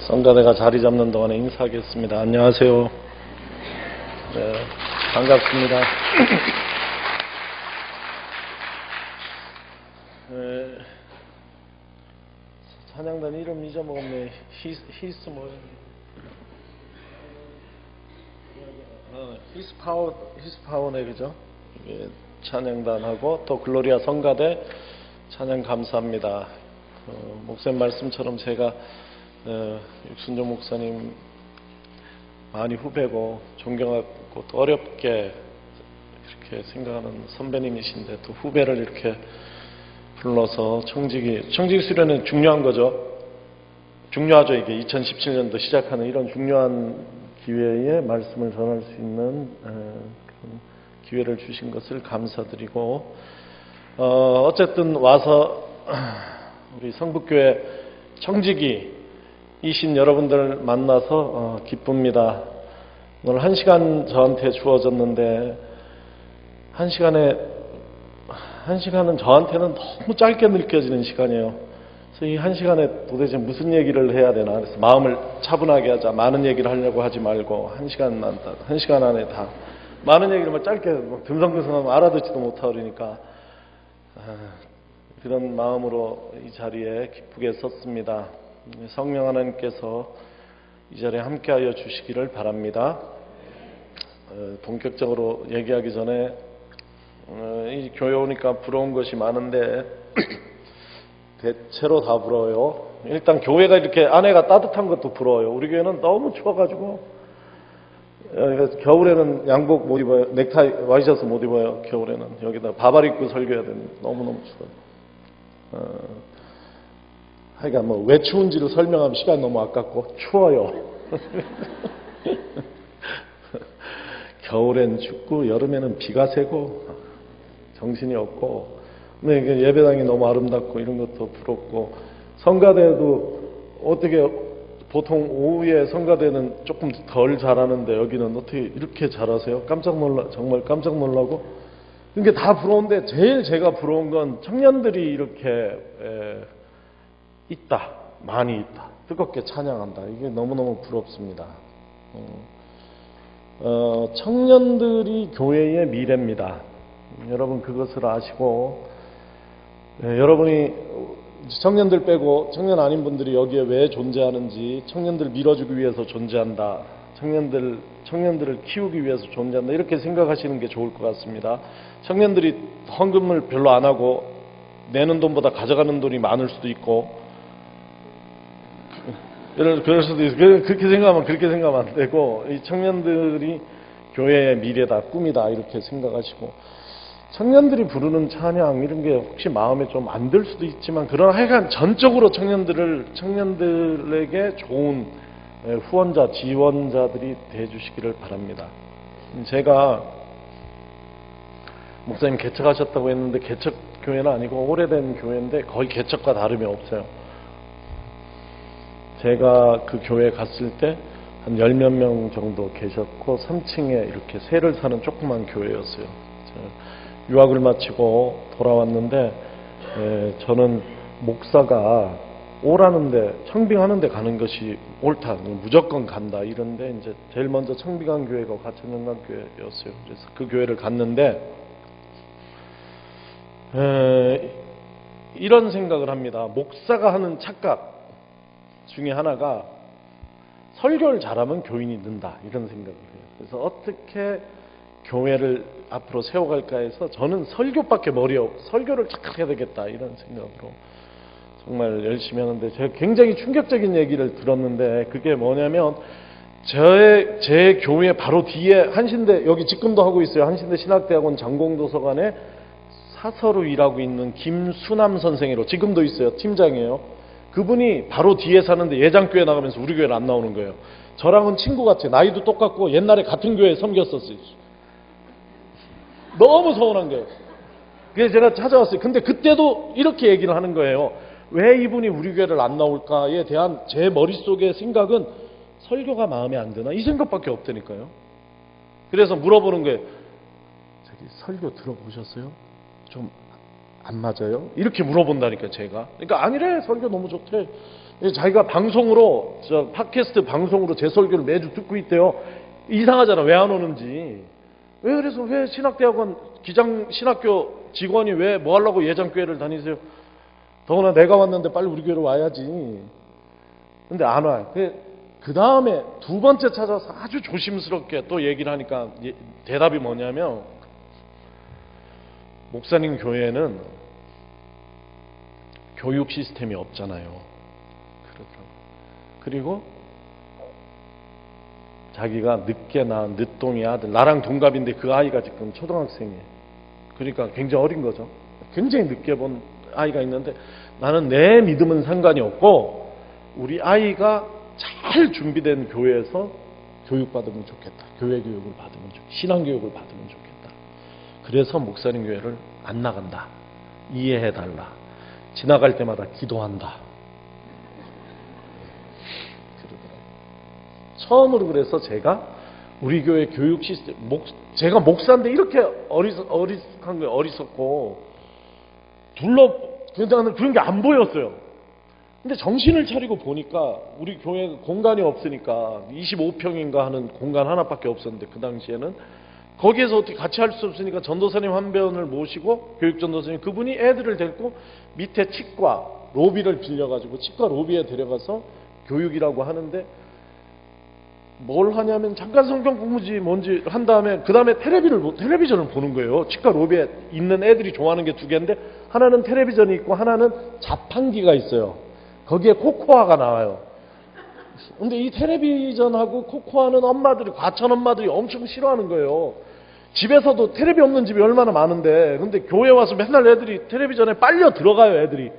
성가대가 자리 잡는 동안에 인사하겠습니다. 안녕하세요. 네, 반갑습니다. 네, 찬양단 이름 잊어먹었네. 히스 뭐예요? 히스파워네, 그죠? 찬양단하고 또 글로리아 성가대 찬양 감사합니다. 목사님 말씀처럼 제가 육순종 목사님 많이 후배고 존경하고 또 어렵게 이렇게 생각하는 선배님이신데 또 후배를 이렇게 불러서 청지기 수련은 중요한 거죠. 중요하죠. 이게 2017년도 시작하는 이런 중요한 기회에 말씀을 전할 수 있는 그런 기회를 주신 것을 감사드리고 어쨌든 와서 우리 성북교회 청지기이신 여러분들 만나서 기쁩니다. 오늘 1시간 저한테 주어졌는데 1시간은 저한테는 너무 짧게 느껴지는 시간이에요. 그래서 이 1시간에 도대체 무슨 얘기를 해야 되나. 그래서 마음을 차분하게 하자. 많은 얘기를 하려고 하지 말고 1시간 안에 다 많은 얘기를 짧게 듬성듬성하면 알아듣지도 못하고 그러니까 그런 마음으로 이 자리에 기쁘게 섰습니다. 성령 하나님께서 이 자리에 함께하여 주시기를 바랍니다. 본격적으로 얘기하기 전에 이 교회 오니까 부러운 것이 많은데 대체로 다 부러워요. 일단 교회가 이렇게 안에가 따뜻한 것도 부러워요. 우리 교회는 너무 추워가지고 겨울에는 양복 못 입어요. 넥타이 와이셔츠 못 입어요. 겨울에는 여기다 바발 입고 설교해야 되는데 너무너무 추워요. 하여간 뭐 왜 추운지를 설명하면 시간이 너무 아깝고 추워요. 겨울엔 춥고 여름에는 비가 새고 정신이 없고 근데 예배당이 너무 아름답고 이런 것도 부럽고 성가대도 어떻게 보통 오후에 성가대는 조금 덜 잘하는데 여기는 어떻게 이렇게 잘하세요? 정말 깜짝 놀라고 이게 다 부러운데 제일 제가 부러운 건 청년들이 이렇게 있다. 많이 있다. 뜨겁게 찬양한다. 이게 너무너무 부럽습니다. 청년들이 교회의 미래입니다. 여러분 그것을 아시고 여러분이 청년들 빼고 청년 아닌 분들이 여기에 왜 존재하는지 청년들 밀어주기 위해서 존재한다. 청년들을 키우기 위해서 존재한다. 이렇게 생각하시는 게 좋을 것 같습니다. 청년들이 헌금을 별로 안 하고 내는 돈보다 가져가는 돈이 많을 수도 있고 그럴 수도 있어요. 그렇게 생각하면 안 되고 이 청년들이 교회의 미래다, 꿈이다 이렇게 생각하시고 청년들이 부르는 찬양 이런 게 혹시 마음에 좀 안 들 수도 있지만 그러나 하여간 전적으로 청년들에게 좋은 후원자, 지원자들이 되어주시기를 바랍니다. 제가 목사님 개척하셨다고 했는데 개척교회는 아니고 오래된 교회인데 거의 개척과 다름이 없어요. 제가 그 교회에 갔을 때 한 10몇 명 정도 계셨고 3층에 이렇게 새를 사는 조그만 교회였어요. 유학을 마치고 돌아왔는데 저는 목사가 오라는데 청빙하는데 가는 것이 옳다. 무조건 간다. 이런데 이제 제일 먼저 청빙한 교회가 과천영광교회였어요. 그래서 그 교회를 갔는데 이런 생각을 합니다. 목사가 하는 착각 중에 하나가 설교를 잘하면 교인이 는다 이런 생각을 해요. 그래서 어떻게 교회를 앞으로 세워갈까 해서 저는 설교밖에 설교를 착각해야 되겠다 이런 생각으로 정말 열심히 하는데 제가 굉장히 충격적인 얘기를 들었는데 그게 뭐냐면 제 교회 바로 뒤에 한신대 여기 지금도 하고 있어요. 한신대 신학대학원 전공도서관에 사서로 일하고 있는 김수남 선생이로 지금도 있어요. 팀장이에요. 그분이 바로 뒤에 사는데 예장교회 나가면서 우리 교회를 안 나오는 거예요. 저랑은 친구 같아요. 나이도 똑같고 옛날에 같은 교회에 섬겼었어요. 너무 서운한 거예요. 그래서 제가 찾아왔어요. 근데 그때도 이렇게 얘기를 하는 거예요. 왜 이분이 우리 교회를 안 나올까에 대한 제 머릿속의 생각은 설교가 마음에 안 드나? 이 생각밖에 없다니까요. 그래서 물어보는 거예요. 저기 설교 들어보셨어요? 좀 안 맞아요? 이렇게 물어본다니까 제가. 그러니까 아니래 설교 너무 좋대. 자기가 방송으로, 팟캐스트 방송으로 제 설교를 매주 듣고 있대요. 이상하잖아. 왜 안 오는지. 왜 신학대학원 신학교 직원이 왜 뭐 하려고 예장교회를 다니세요? 더구나 내가 왔는데 빨리 우리 교회로 와야지. 근데 안 와요. 그 다음에 두 번째 찾아서 아주 조심스럽게 또 얘기를 하니까 대답이 뭐냐면, 목사님 교회에는 교육 시스템이 없잖아요. 그렇더라고요. 그리고 자기가 늦게 낳은 늦둥이 아들, 나랑 동갑인데 그 아이가 지금 초등학생이에요. 그러니까 굉장히 어린 거죠. 굉장히 늦게 본 아이가 있는데, 나는 내 믿음은 상관이 없고 우리 아이가 잘 준비된 교회에서 교육받으면 좋겠다. 교회 교육을 받으면 좋겠다. 신앙교육을 받으면 좋겠다. 그래서 목사님 교회를 안 나간다. 이해해달라. 지나갈 때마다 기도한다. 그러더라고요. 처음으로 그래서 제가 우리 교회 교육 시스템, 제가 목사인데 이렇게 어리석한 거예요. 어리석고 나는 그런 게 안 보였어요. 근데 정신을 차리고 보니까 우리 교회 공간이 없으니까 25평인가 하는 공간 하나밖에 없었는데, 그 당시에는 거기에서 어떻게 같이 할 수 없으니까 전도사님 한 분을 모시고, 교육전도사님, 그분이 애들을 데리고 밑에 치과 로비를 빌려가지고 치과 로비에 데려가서 교육이라고 하는데, 뭘 하냐면 잠깐 성경 공부지 뭔지 한 다음에 그 다음에 텔레비전을 보는 거예요. 치과 로비에 있는 애들이 좋아하는 게 두 개인데, 하나는 텔레비전이 있고 하나는 자판기가 있어요. 거기에 코코아가 나와요. 근데 이 텔레비전하고 코코아는 과천 엄마들이 엄청 싫어하는 거예요. 집에서도 텔레비 없는 집이 얼마나 많은데, 근데 교회 와서 맨날 애들이 텔레비전에 빨려 들어가요. 애들이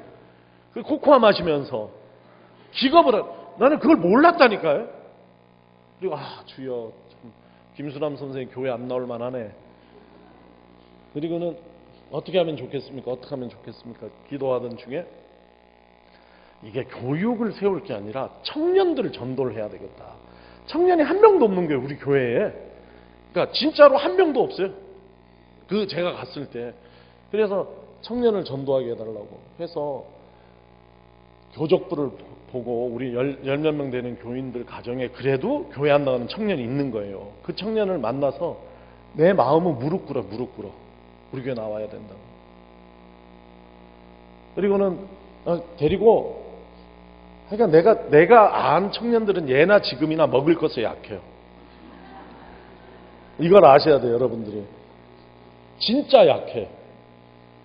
그 코코아 마시면서 기겁을 나는 그걸 몰랐다니까요. 그리고 주여, 참, 김수남 선생님 교회 안 나올 만하네. 그리고는 어떻게 하면 좋겠습니까? 기도하던 중에 이게 교육을 세울 게 아니라 청년들을 전도를 해야 되겠다. 청년이 한 명도 없는 거예요, 우리 교회에. 그러니까 진짜로 한 명도 없어요. 제가 갔을 때. 그래서 청년을 전도하게 해달라고 해서 교적부를 보고, 우리 열몇 명 되는 교인들 가정에 그래도 교회 안 나가는 청년이 있는 거예요. 그 청년을 만나서 내 마음은 무릎 꿇어. 우리 교회 나와야 된다고. 그리고는 데리고, 그러니까 내가 안 청년들은 예나 지금이나 먹을 것에 약해요. 이걸 아셔야 돼요, 여러분들이. 진짜 약해.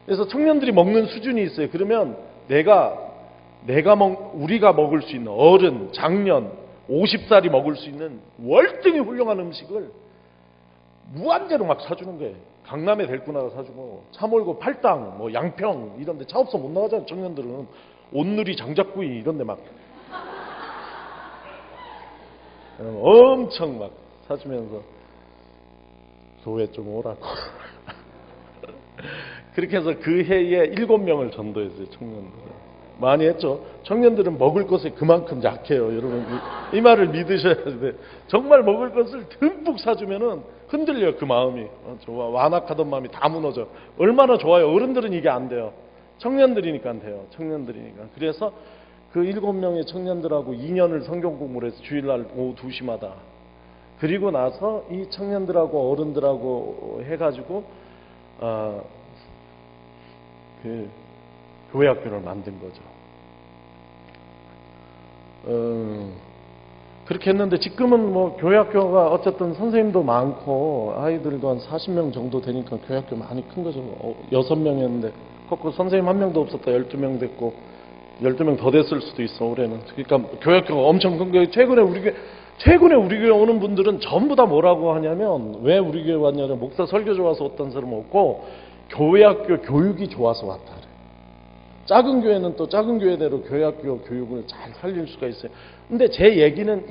그래서 청년들이 먹는 수준이 있어요. 그러면 우리가 먹을 수 있는, 어른, 장년, 50살이 먹을 수 있는 월등히 훌륭한 음식을 무한대로 막 사주는 거예요. 강남에 데리고 나가 사주고, 차 몰고 팔당, 양평 이런 데 차 없어 못 나가잖아요. 청년들은 온누리, 장작구이 이런 데 막 엄청 막 사주면서 교회 좀 오라고. 그렇게 해서 그 해에 7명을 전도했어요. 청년들 많이 했죠. 청년들은 먹을 것에 그만큼 약해요. 여러분 이 말을 믿으셔야 돼. 정말 먹을 것을 듬뿍 사주면은 흔들려요. 그 마음이. 완악하던 마음이 다 무너져. 얼마나 좋아요. 어른들은 이게 안 돼요. 청년들이니까 돼요. 청년들이니까. 그래서 그 7명의 청년들하고 2년을 성경 공부를 해서 주일날 오후 2시마다. 그리고 나서 이 청년들하고 어른들하고 해가지고 그 교회학교를 만든 거죠. 그렇게 했는데 지금은 교회학교가 어쨌든 선생님도 많고 아이들도 한 40명 정도 되니까 교회학교 많이 큰 거죠. 6명이었는데 거꾸로 선생님 한 명도 없었다 12명 됐고 12명 더 됐을 수도 있어 올해는. 그러니까 교회학교가 엄청 큰 거예요. 최근에 우리 교회 오는 분들은 전부 다 뭐라고 하냐면, 왜 우리 교회 왔냐면 목사 설교 좋아서 왔다는 사람은 없고 교회학교 교육이 좋아서 왔다 그래요. 작은 교회는 또 작은 교회대로 교회학교 교육을 잘 살릴 수가 있어요. 근데 제 얘기는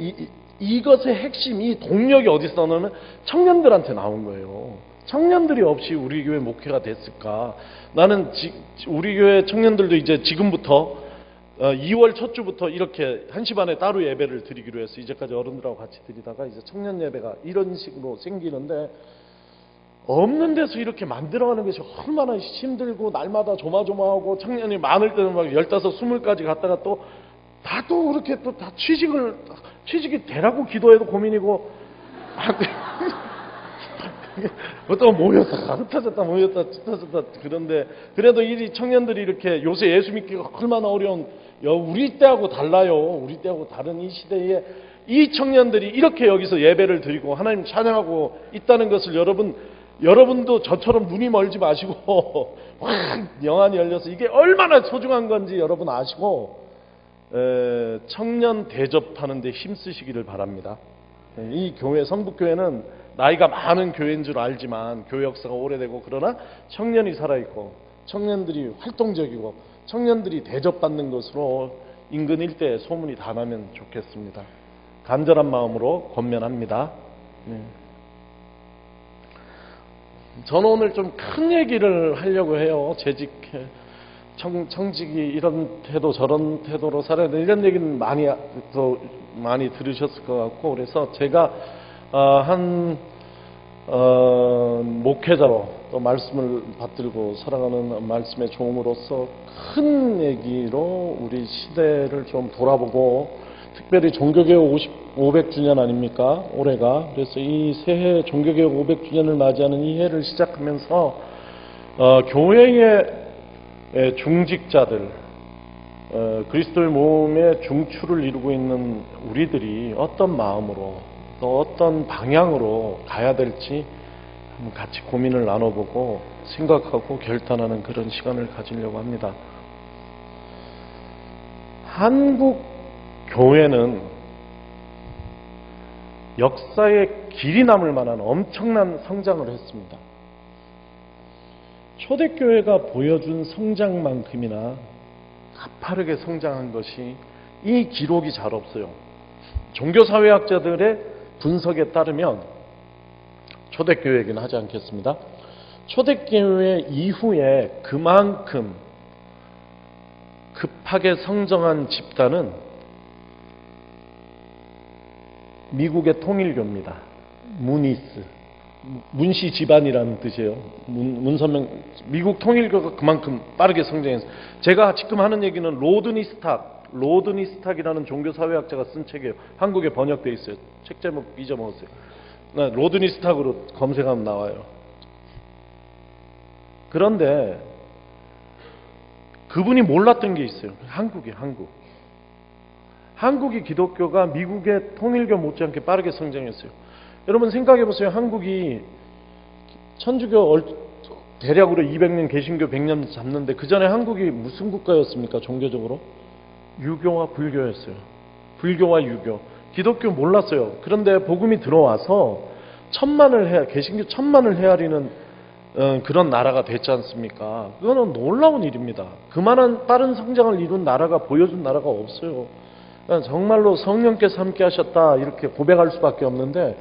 이것의 핵심이 동력이 어디서 나오냐면 청년들한테 나온 거예요. 청년들이 없이 우리 교회 목회가 됐을까? 나는 우리 교회 청년들도 이제 지금부터 2월 첫 주부터 이렇게 1시 반에 따로 예배를 드리기로 해서 이제까지 어른들하고 같이 드리다가 이제 청년 예배가 이런 식으로 생기는데, 없는 데서 이렇게 만들어가는 것이 얼마나 힘들고 날마다 조마조마하고 청년이 많을 때는 막 15, 20까지 갔다가 또 다도 그렇게 또 다 취직이 되라고 기도해도 고민이고, 또 모였다 흩어졌다 모였다 흩어졌다. 그런데 그래도 이 청년들이 이렇게 요새 예수 믿기가 얼마나 어려운, 우리 때하고 달라요. 우리 때하고 다른 이 시대에 이 청년들이 이렇게 여기서 예배를 드리고 하나님 찬양하고 있다는 것을 여러분도 저처럼 눈이 멀지 마시고 확 영안이 열려서 이게 얼마나 소중한 건지 여러분 아시고 청년 대접하는 데 힘쓰시기를 바랍니다. 이 교회, 성북교회는 나이가 많은 교회인 줄 알지만 교회 역사가 오래되고, 그러나 청년이 살아있고 청년들이 활동적이고 청년들이 대접받는 것으로 인근 일대에 소문이 다 나면 좋겠습니다. 간절한 마음으로 권면합니다. 저는 오늘 좀 큰 얘기를 하려고 해요. 청직이 이런 태도 저런 태도로 살아야 돼, 이런 얘기는 많이 들으셨을 것 같고, 그래서 제가 한 목회자로 또 말씀을 받들고 살아가는 말씀의 종으로서 큰 얘기로 우리 시대를 좀 돌아보고, 특별히 종교개혁 500주년 아닙니까? 올해가. 그래서 이 새해 종교개혁 500주년을 맞이하는 이 해를 시작하면서 교회의 중직자들, 그리스도의 몸의 중추를 이루고 있는 우리들이 어떤 마음으로 또 어떤 방향으로 가야 될지 한번 같이 고민을 나눠보고 생각하고 결단하는 그런 시간을 가지려고 합니다. 한국 교회는 역사에 길이 남을 만한 엄청난 성장을 했습니다. 초대교회가 보여준 성장만큼이나 가파르게 성장한 것이 이 기록이 잘 없어요. 종교사회학자들의 분석에 따르면, 초대교회 얘기는 하지 않겠습니다. 초대교회 이후에 그만큼 급하게 성장한 집단은 미국의 통일교입니다. 문시 집안이라는 뜻이에요. 문선명, 미국 통일교가 그만큼 빠르게 성장했어요. 제가 지금 하는 얘기는 로드니스탁이라는 종교사회학자가 쓴 책이에요. 한국에 번역되어 있어요. 책 제목 잊어먹었어요. 로드니스탁으로 검색하면 나와요. 그런데 그분이 몰랐던 게 있어요. 한국이 기독교가 미국의 통일교 못지않게 빠르게 성장했어요. 여러분 생각해 보세요. 한국이 천주교 대략으로 200년, 개신교 100년 잡는데 그 전에 한국이 무슨 국가였습니까? 종교적으로? 유교와 불교였어요. 불교와 유교. 기독교 몰랐어요. 그런데 복음이 들어와서 개신교 천만을 헤아리는 그런 나라가 됐지 않습니까? 그거는 놀라운 일입니다. 그만한 빠른 성장을 이룬 나라가, 보여준 나라가 없어요. 그러니까 정말로 성령께서 함께 하셨다 이렇게 고백할 수밖에 없는데,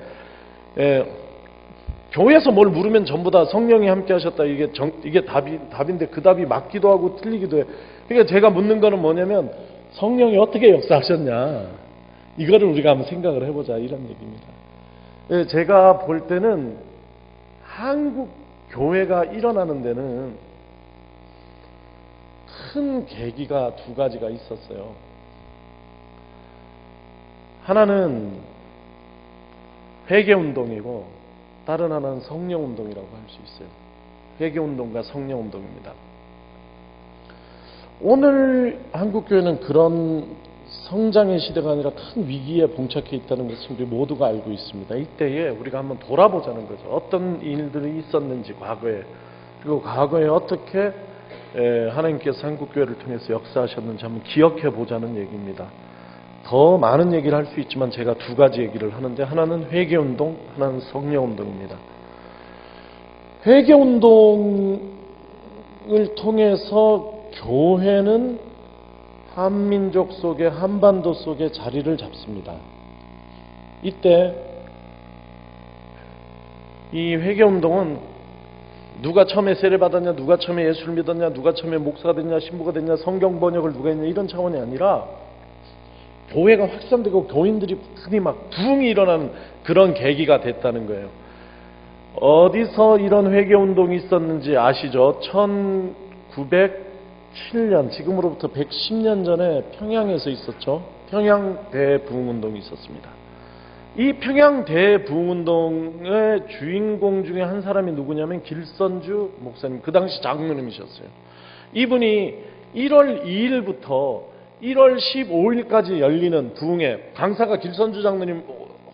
교회에서 뭘 물으면 전부 다 성령이 함께 하셨다, 이게 답인데 그 답이 맞기도 하고 틀리기도 해요. 그러니까 제가 묻는 거는 뭐냐면, 성령이 어떻게 역사하셨냐, 이거를 우리가 한번 생각을 해보자, 이런 얘기입니다. 제가 볼 때는 한국 교회가 일어나는 데는 큰 계기가 두 가지가 있었어요. 하나는 회개운동이고 다른 하나는 성령운동이라고 할 수 있어요. 회개운동과 성령운동입니다. 오늘 한국교회는 그런 성장의 시대가 아니라 큰 위기에 봉착해 있다는 것을 우리 모두가 알고 있습니다. 이때에 우리가 한번 돌아보자는 거죠. 어떤 일들이 있었는지 과거에, 그리고 과거에 어떻게 하나님께서 한국교회를 통해서 역사하셨는지 한번 기억해 보자는 얘기입니다. 더 많은 얘기를 할 수 있지만 제가 두 가지 얘기를 하는데, 하나는 회개운동, 하나는 성령운동입니다. 회개운동을 통해서 교회는 한민족 속에, 한반도 속에 자리를 잡습니다. 이때 이 회개운동은 누가 처음에 세례받았냐, 누가 처음에 예수를 믿었냐, 누가 처음에 목사가 됐냐, 신부가 됐냐, 성경 번역을 누가 했냐, 이런 차원이 아니라 교회가 확산되고 교인들이 많이 막 부흥이 일어나는 그런 계기가 됐다는 거예요. 어디서 이런 회개운동이 있었는지 아시죠? 107년, 지금으로부터 110년 전에 평양에서 있었죠. 평양 대부흥운동이 있었습니다. 이 평양 대부흥운동의 주인공 중에 한 사람이 누구냐면 길선주 목사님, 그 당시 장로님이셨어요. 이분이 1월 2일부터 1월 15일까지 열리는 부흥회, 강사가 길선주 장로님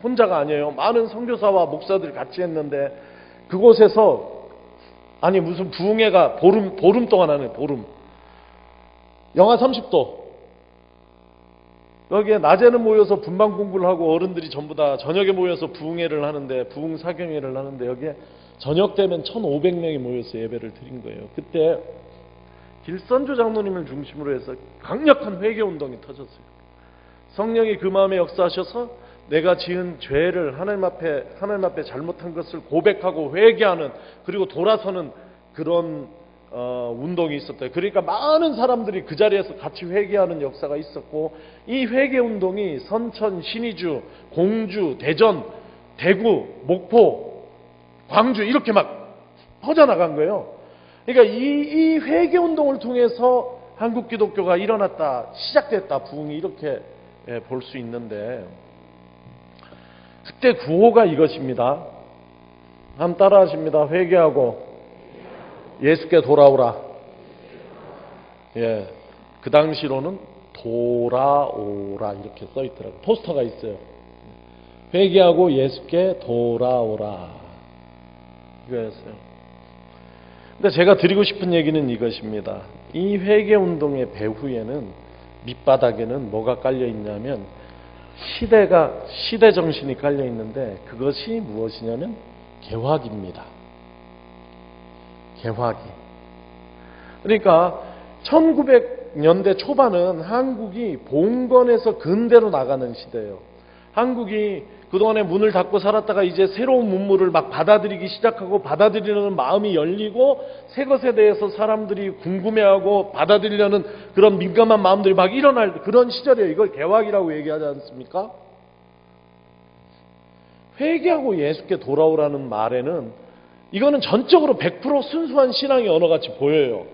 혼자가 아니에요. 많은 선교사와 목사들 같이 했는데, 그곳에서 아니 무슨 부흥회가 보름 동안 하네. 보름. 영하 30도. 여기에 낮에는 모여서 분방 공부를 하고 어른들이 전부 다 저녁에 모여서 부흥회를 하는데, 부흥 사경회를 하는데, 여기에 저녁 되면 1,500명이 모여서 예배를 드린 거예요. 그때 길선주 장로님을 중심으로 해서 강력한 회개 운동이 터졌어요. 성령이 그 마음에 역사하셔서 내가 지은 죄를 하나님 앞에 잘못한 것을 고백하고 회개하는, 그리고 돌아서는 그런 운동이 있었대요. 그러니까 많은 사람들이 그 자리에서 같이 회개하는 역사가 있었고, 이 회개 운동이 선천, 신의주, 공주, 대전, 대구, 목포, 광주 이렇게 막 퍼져나간 거예요. 그러니까 이 회개 운동을 통해서 한국 기독교가 일어났다, 시작됐다, 부흥이 이렇게 볼 수 있는데, 그때 구호가 이것입니다. 한번 따라 하십니다. 회개하고 예수께 돌아오라. 예, 그 당시로는 돌아오라 이렇게 써 있더라고요. 포스터가 있어요. 회개하고 예수께 돌아오라. 이거였어요. 근데 제가 드리고 싶은 얘기는 이것입니다. 이 회개 운동의 배후에는, 밑바닥에는 뭐가 깔려 있냐면 시대 정신이 깔려 있는데, 그것이 무엇이냐면 개화기입니다. 개화기. 그러니까 1900년대 초반은 한국이 봉건에서 근대로 나가는 시대예요. 한국이 그동안에 문을 닫고 살았다가 이제 새로운 문물을 막 받아들이기 시작하고, 받아들이려는 마음이 열리고, 새 것에 대해서 사람들이 궁금해하고 받아들이려는 그런 민감한 마음들이 막 일어날 그런 시절이에요. 이걸 개화기라고 얘기하지 않습니까? 회개하고 예수께 돌아오라는 말에는, 이거는 전적으로 100% 순수한 신앙의 언어같이 보여요.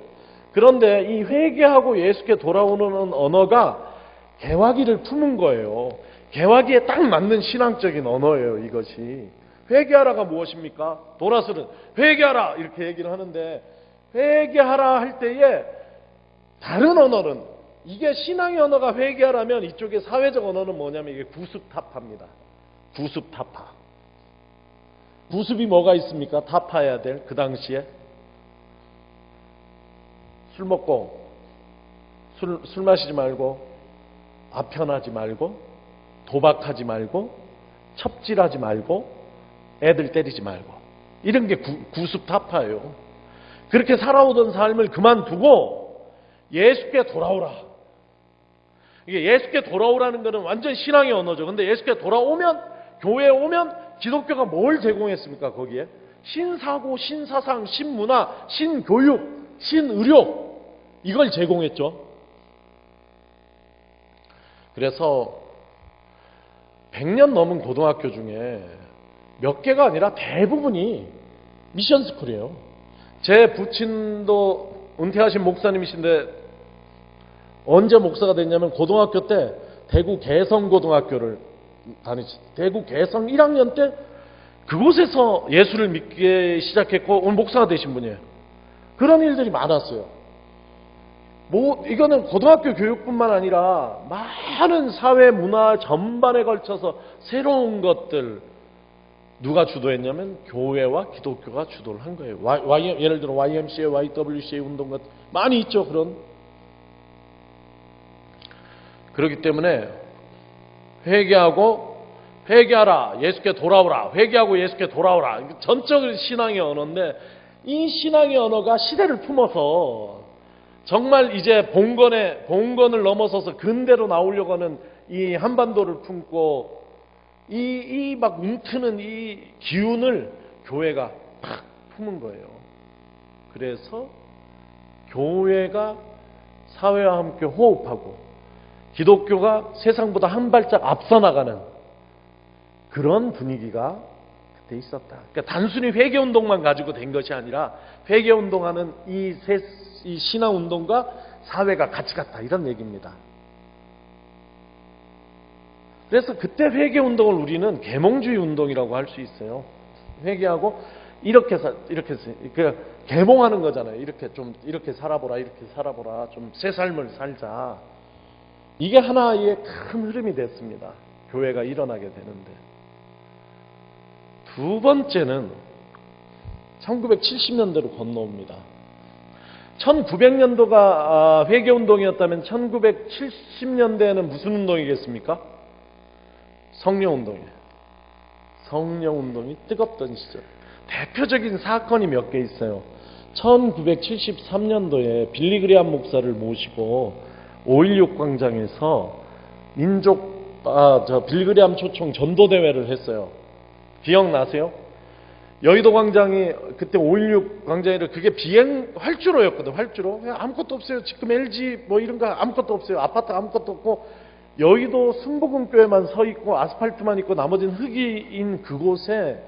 그런데 이 회개하고 예수께 돌아오는 언어가 개화기를 품은 거예요. 개화기에 딱 맞는 신앙적인 언어예요, 이것이. 회개하라가 무엇입니까? 도라스는 회개하라 이렇게 얘기를 하는데, 회개하라 할 때에 다른 언어는, 이게 신앙의 언어가 회개하라면 이쪽에 사회적 언어는 뭐냐면 이게 구습타파입니다. 구습타파. 구습이 뭐가 있습니까? 타파해야 될 그 당시에 술 먹고 술 마시지 말고, 아편하지 말고, 도박하지 말고, 첩질하지 말고, 애들 때리지 말고, 이런 게 구습타파예요. 그렇게 살아오던 삶을 그만두고 예수께 돌아오라. 이게 예수께 돌아오라는 것은 완전 신앙의 언어죠. 근데 예수께 돌아오면, 교회에 오면 기독교가 뭘 제공했습니까? 거기에 신사고, 신사상, 신문화, 신교육, 신의료, 이걸 제공했죠. 그래서 100년 넘은 고등학교 중에 몇 개가 아니라 대부분이 미션스쿨이에요. 제 부친도 은퇴하신 목사님이신데 언제 목사가 됐냐면 고등학교 때 대구 개성고등학교를 대구 개성 1학년 때 그곳에서 예수를 믿기 시작했고 오늘 목사가 되신 분이에요. 그런 일들이 많았어요. 이거는 고등학교 교육뿐만 아니라 많은 사회 문화 전반에 걸쳐서 새로운 것들, 누가 주도했냐면 교회와 기독교가 주도를 한 거예요. 예를 들어 YMCA, YWCA 운동 같은 많이 있죠. 그렇기 때문에 회개하라, 예수께 돌아오라, 회개하고 예수께 돌아오라, 전적인 신앙의 언어인데, 이 신앙의 언어가 시대를 품어서 정말 이제 봉건을 넘어서서 근대로 나오려고 하는 이 한반도를 품고, 이 막 움트는 이 기운을 교회가 팍 품은 거예요. 그래서 교회가 사회와 함께 호흡하고 기독교가 세상보다 한 발짝 앞서 나가는 그런 분위기가 그때 있었다. 그러니까 단순히 회개운동만 가지고 된 것이 아니라, 회개운동하는 이 신앙운동과 사회가 같이 갔다 이런 얘기입니다. 그래서 그때 회개운동을 우리는 계몽주의 운동이라고 할 수 있어요. 회개하고 이렇게 계몽하는 거잖아요. 이렇게 살아보라, 이렇게 살아보라, 좀 새 삶을 살자. 이게 하나의 큰 흐름이 됐습니다. 교회가 일어나게 되는데. 두 번째는 1970년대로 건너옵니다. 1900년도가 회개운동이었다면 1970년대에는 무슨 운동이겠습니까? 성령운동이에요. 성령운동이 뜨겁던 시절. 대표적인 사건이 몇 개 있어요. 1973년도에 빌리그리암 목사를 모시고 5.16 광장에서 빌리그리암 초청 전도대회를 했어요. 기억나세요? 여의도 광장이 그때 5.16 광장이라 그게 비행 활주로였거든. 활주로. 아무것도 없어요. 지금 LG 뭐 이런 거 아무것도 없어요. 아파트 아무것도 없고 여의도 순복음교회만 서 있고 아스팔트만 있고 나머지는 흙이인 그곳에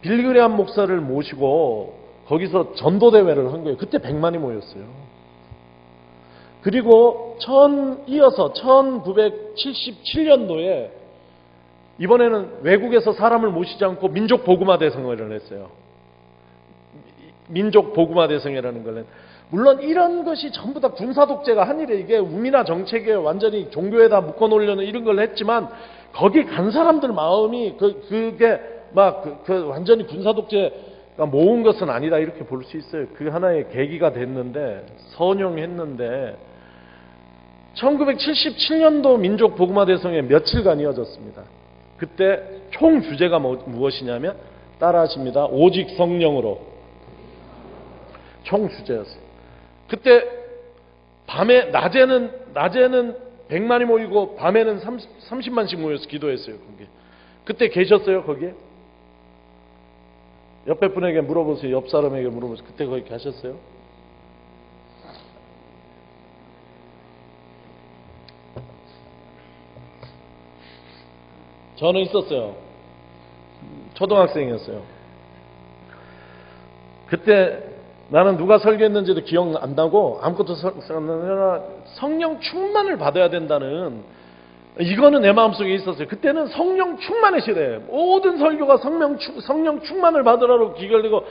빌리그리암 목사를 모시고 거기서 전도대회를 한 거예요. 그때 100만이 모였어요. 그리고 이어서 1977년도에 이번에는 외국에서 사람을 모시지 않고 민족 복음화 대성회를 했어요. 민족 복음화 대성회라는 걸 물론 이런 것이 전부 다 군사 독재가 한 일에 이게 우미나 정책에 완전히 종교에다 묶어놓으려는 이런 걸 했지만 거기 간 사람들 마음이 그게 막 완전히 군사 독재가 모은 것은 아니다 이렇게 볼 수 있어요. 그 하나의 계기가 됐는데 선용했는데 1977년도 민족 복음화 대성회 며칠간 이어졌습니다. 그때 총 주제가 무엇이냐면 따라하십니다. 오직 성령으로 총 주제였어요. 그때 낮에는 100만이 모이고 밤에는 30만씩 모여서 기도했어요. 거기. 그때 계셨어요, 거기에? 옆에 분에게 물어보세요. 옆 사람에게 물어보세요. 그때 거기 가셨어요? 저는 있었어요. 초등학생이었어요. 그때 나는 누가 설교했는지도 기억 안 나고 아무것도 성령 충만을 받아야 된다는 이거는 내 마음속에 있었어요. 그때는 성령 충만의 시대예요. 모든 설교가 성령 충만을 받으라고 기걸리고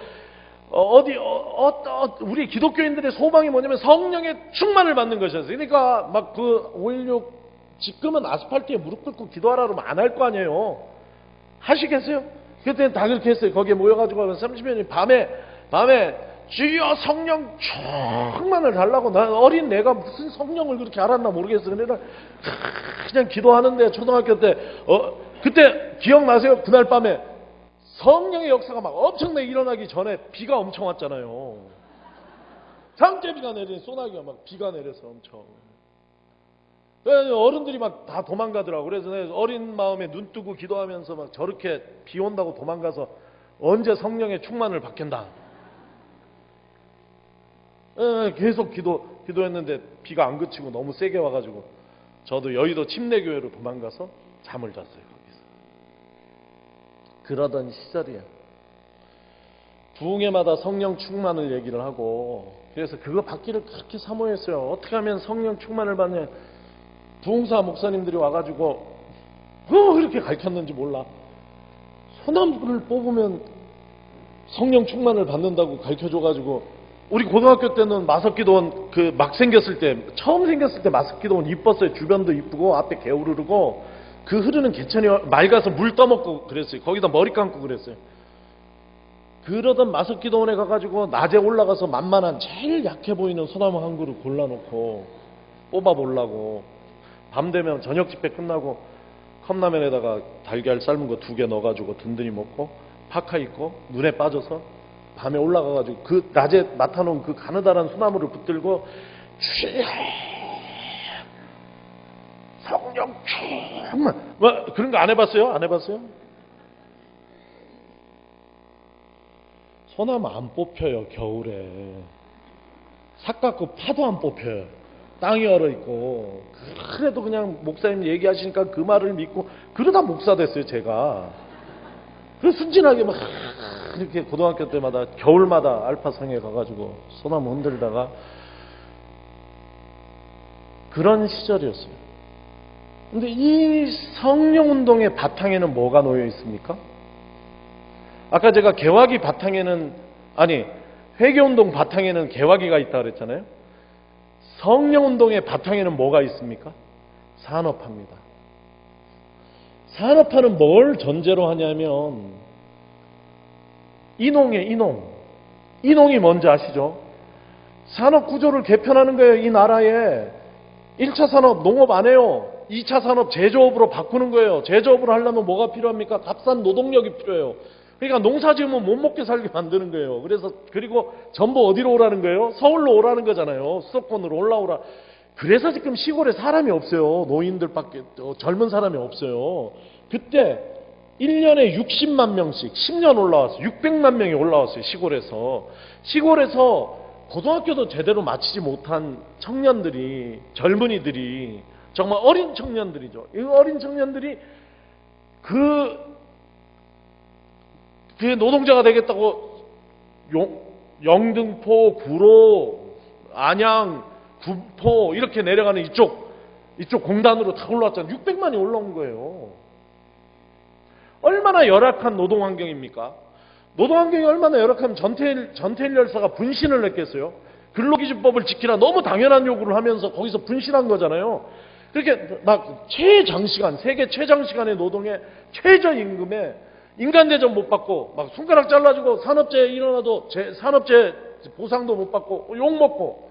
우리 기독교인들의 소망이 뭐냐면 성령의 충만을 받는 것이었어요. 그러니까 막 5.16 지금은 아스팔트에 무릎 꿇고 기도하라 그러면 안 할 거 아니에요. 하시겠어요? 그때는 다 그렇게 했어요. 거기에 모여가지고 30년이 밤에 주여 성령 충만을 달라고 난 어린 내가 무슨 성령을 그렇게 알았나 모르겠어요. 근데 그냥 기도하는데 초등학교 때 그때 기억나세요? 그날 밤에 성령의 역사가 막 엄청나게 일어나기 전에 비가 엄청 왔잖아요. 장대비가 내리는 소나기가 막 비가 내려서 엄청. 어른들이 막 다 도망가더라고. 그래서 어린 마음에 눈 뜨고 기도하면서 막 저렇게 비 온다고 도망가서 언제 성령의 충만을 받겠다. 계속 기도했는데 비가 안 그치고 너무 세게 와가지고 저도 여의도 침례교회로 도망가서 잠을 잤어요. 거기서. 그러던 시절이에요. 부흥회마다 성령 충만을 얘기를 하고 그래서 그거 받기를 그렇게 사모했어요. 어떻게 하면 성령 충만을 받냐. 부흥사 목사님들이 와가지고 그렇게 가르쳤는지 몰라. 소나무를 뽑으면 성령 충만을 받는다고 가르쳐줘가지고 우리 고등학교 때는 마석기도원 막 생겼을 때 처음 생겼을 때 마석기도원 이뻤어요. 주변도 이쁘고 앞에 개 우르르고 그 흐르는 개천이 맑아서 물 떠먹고 그랬어요. 거기다 머리 감고 그랬어요. 그러던 마석기도원에 가가지고 낮에 올라가서 만만한 제일 약해 보이는 소나무 한 그루 골라놓고 뽑아보려고 밤 되면 저녁 집회 끝나고 컵라면에다가 달걀 삶은 거 2개 넣어가지고 든든히 먹고 파카 입고 눈에 빠져서 밤에 올라가가지고 그 낮에 맡아놓은 그 가느다란 소나무를 붙들고 주여 성령 충만 뭐 그런 거 안 해봤어요? 안 해봤어요? 소나무 안 뽑혀요. 겨울에 삭 갖고 파도 안 뽑혀요. 땅이 얼어있고. 그래도 그냥 목사님 얘기하시니까 그 말을 믿고 그러다 목사 됐어요. 제가 그래서 순진하게 막 이렇게 고등학교 때마다 겨울마다 알파성에 가가지고 소나무 흔들다가 그런 시절이었어요. 근데 이 성령운동의 바탕에는 뭐가 놓여 있습니까? 아까 제가 개화기 바탕에는, 회개운동 바탕에는 개화기가 있다 그랬잖아요. 성령운동의 바탕에는 뭐가 있습니까? 산업화입니다. 산업화는 뭘 전제로 하냐면 인홍이 뭔지 아시죠? 산업 구조를 개편하는 거예요. 이 나라에 1차 산업 농업 안 해요. 2차 산업 제조업으로 바꾸는 거예요. 제조업을 하려면 뭐가 필요합니까? 값싼 노동력이 필요해요. 그러니까 농사 지으면 못 먹게 살게 만드는 거예요. 그리고 전부 어디로 오라는 거예요? 서울로 오라는 거잖아요. 수도권으로 올라오라. 그래서 지금 시골에 사람이 없어요. 노인들밖에, 젊은 사람이 없어요. 그때 1년에 60만 명씩 10년 올라왔어요. 600만 명이 올라왔어요. 시골에서 고등학교도 제대로 마치지 못한 청년들이, 젊은이들이, 정말 어린 청년들이죠. 이 어린 청년들이 그 노동자가 되겠다고 영등포, 구로, 안양, 구포 이렇게 내려가는 이쪽 공단으로 다 올라왔잖아요. 600만이 올라온 거예요. 얼마나 열악한 노동 환경입니까? 노동 환경이 얼마나 열악하면 전태일 열사가 분신을 했겠어요? 근로기준법을 지키라 너무 당연한 요구를 하면서 거기서 분신한 거잖아요. 그렇게 막 최장시간, 세계 최장시간의 노동에 최저임금에 인간대접 못 받고 막 손가락 잘라주고 산업재해 일어나도 산업재해 보상도 못 받고 욕먹고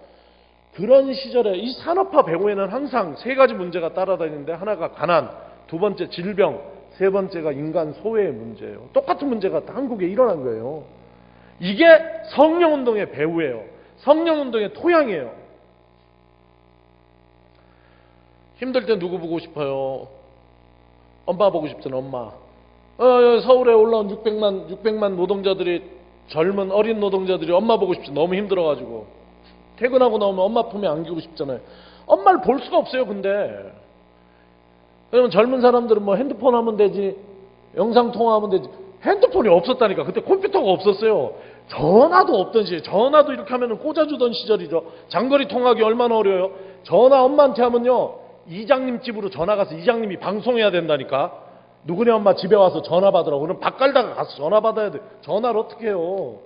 그런 시절에 이 산업화 배후에는 항상 세 가지 문제가 따라다니는데 하나가 가난, 두 번째 질병, 세 번째가 인간 소외의 문제예요. 똑같은 문제가 한국에 일어난 거예요. 이게 성령운동의 배후예요. 성령운동의 토양이에요. 힘들 때 누구 보고 싶어요? 엄마 보고 싶잖아요. 엄마. 서울에 올라온 600만 노동자들이, 젊은 어린 노동자들이 엄마 보고 싶지. 너무 힘들어가지고 퇴근하고 나오면 엄마 품에 안기고 싶잖아요. 엄마를 볼 수가 없어요. 근데 그러면 젊은 사람들은 뭐 핸드폰 하면 되지, 영상통화하면 되지. 핸드폰이 없었다니까. 그때 컴퓨터가 없었어요. 전화도 없던 시절. 전화도 이렇게 하면 꽂아주던 시절이죠. 장거리 통화하기 얼마나 어려워요. 전화 엄마한테 하면요, 이장님 집으로 전화 가서 이장님이 방송해야 된다니까. 누구네 엄마 집에 와서 전화 받으라고. 그럼 밥 깔다가 가서 전화 받아야 돼. 전화를 어떻게 해요?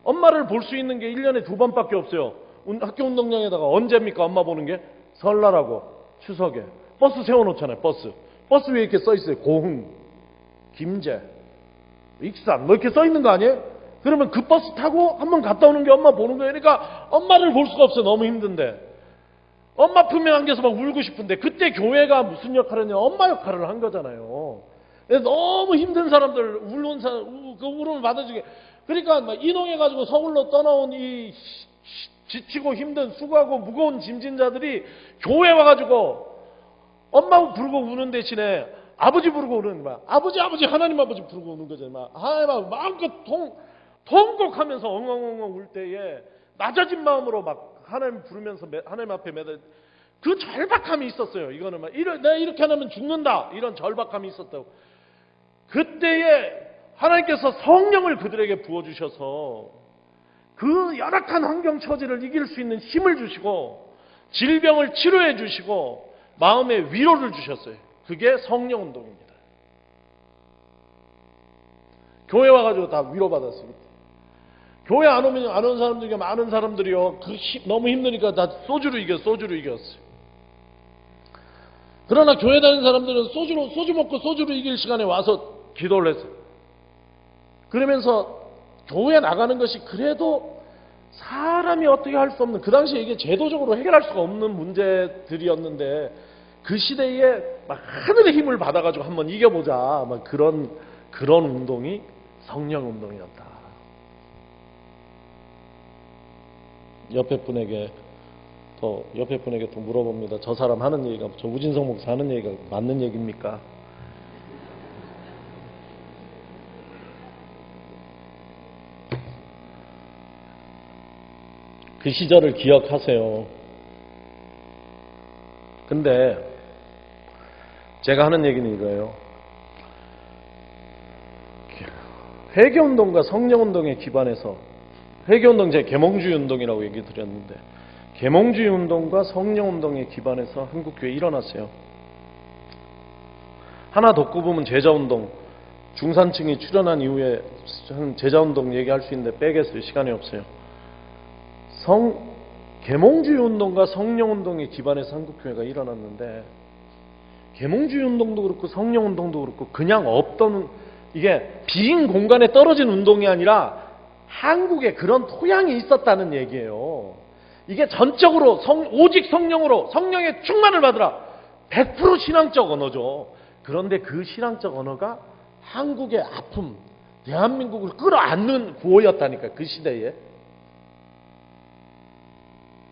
엄마를 볼 수 있는 게 1년에 2번밖에 없어요. 학교 운동장에다가 언제입니까? 엄마 보는 게? 설날하고 추석에. 버스 세워놓잖아요. 버스 위에 이렇게 써있어요. 고흥, 김제, 익산 뭐 이렇게 써있는 거 아니에요? 그러면 그 버스 타고 한번 갔다 오는 게 엄마 보는 거예요. 그러니까 엄마를 볼 수가 없어요. 너무 힘든데. 엄마 품에 안겨서 막 울고 싶은데, 그때 교회가 무슨 역할을 했냐? 엄마 역할을 한 거잖아요. 너무 힘든 사람들, 울는 사람, 그 울음을 받아주게. 그러니까 막 인홍해가지고 서울로 떠나온 이 지치고 힘든, 수고하고 무거운 짐진자들이 교회 와가지고 엄마 부르고 우는 대신에 아버지 부르고 우는 거야. 아버지, 하나님 아버지 부르고 우는 거잖아요. 막 하나님 아버지 마음껏 통곡하면서 엉엉엉엉 울 때에 낮아진 마음으로 막 하나님 부르면서 하나님 앞에 매달, 그 절박함이 있었어요. 이거는 막 내가 이렇게 하면 죽는다, 이런 절박함이 있었다고. 그때에 하나님께서 성령을 그들에게 부어주셔서 그 열악한 환경 처지를 이길 수 있는 힘을 주시고 질병을 치료해 주시고 마음의 위로를 주셨어요. 그게 성령운동입니다. 교회 와가지고 다 위로받았어요. 교회 안 오면, 안 온 사람들 중에 많은 사람들이요, 너무 힘드니까 다 소주로 이겼어요. 그러나 교회 다니는 사람들은 소주 먹고 소주로 이길 시간에 와서 기도를 했어요. 그러면서 교회 나가는 것이 그래도 사람이 어떻게 할 수 없는, 그 당시에 이게 제도적으로 해결할 수가 없는 문제들이었는데, 그 시대에 막 하늘의 힘을 받아가지고 한번 이겨보자, 막 그런 운동이 성령운동이었다. 옆에 분에게 또 물어봅니다. 저 사람 하는 얘기가, 저 우진성 목사 하는 얘기가 맞는 얘기입니까? 그 시절을 기억하세요. 근데 제가 하는 얘기는 이거예요. 회개운동과 성령운동에 기반해서, 회개운동 제가 계몽주의 운동이라고 얘기 드렸는데, 계몽주의 운동과 성령 운동에 기반해서 한국 교회에 일어났어요. 하나 더 꼽으면 제자 운동. 중산층이 출현한 이후에 제자 운동 얘기할 수 있는데 빼겠어요. 시간이 없어요. 계몽주의 운동과 성령 운동에 기반해서 한국 교회가 일어났는데, 계몽주의 운동도 그렇고 성령 운동도 그렇고 그냥 없던, 이게 빈 공간에 떨어진 운동이 아니라 한국에 그런 토양이 있었다는 얘기예요. 이게 전적으로 오직 성령으로, 성령의 충만을 받으라, 100% 신앙적 언어죠. 그런데 그 신앙적 언어가 한국의 아픔, 대한민국을 끌어안는 구호였다니까, 그 시대에.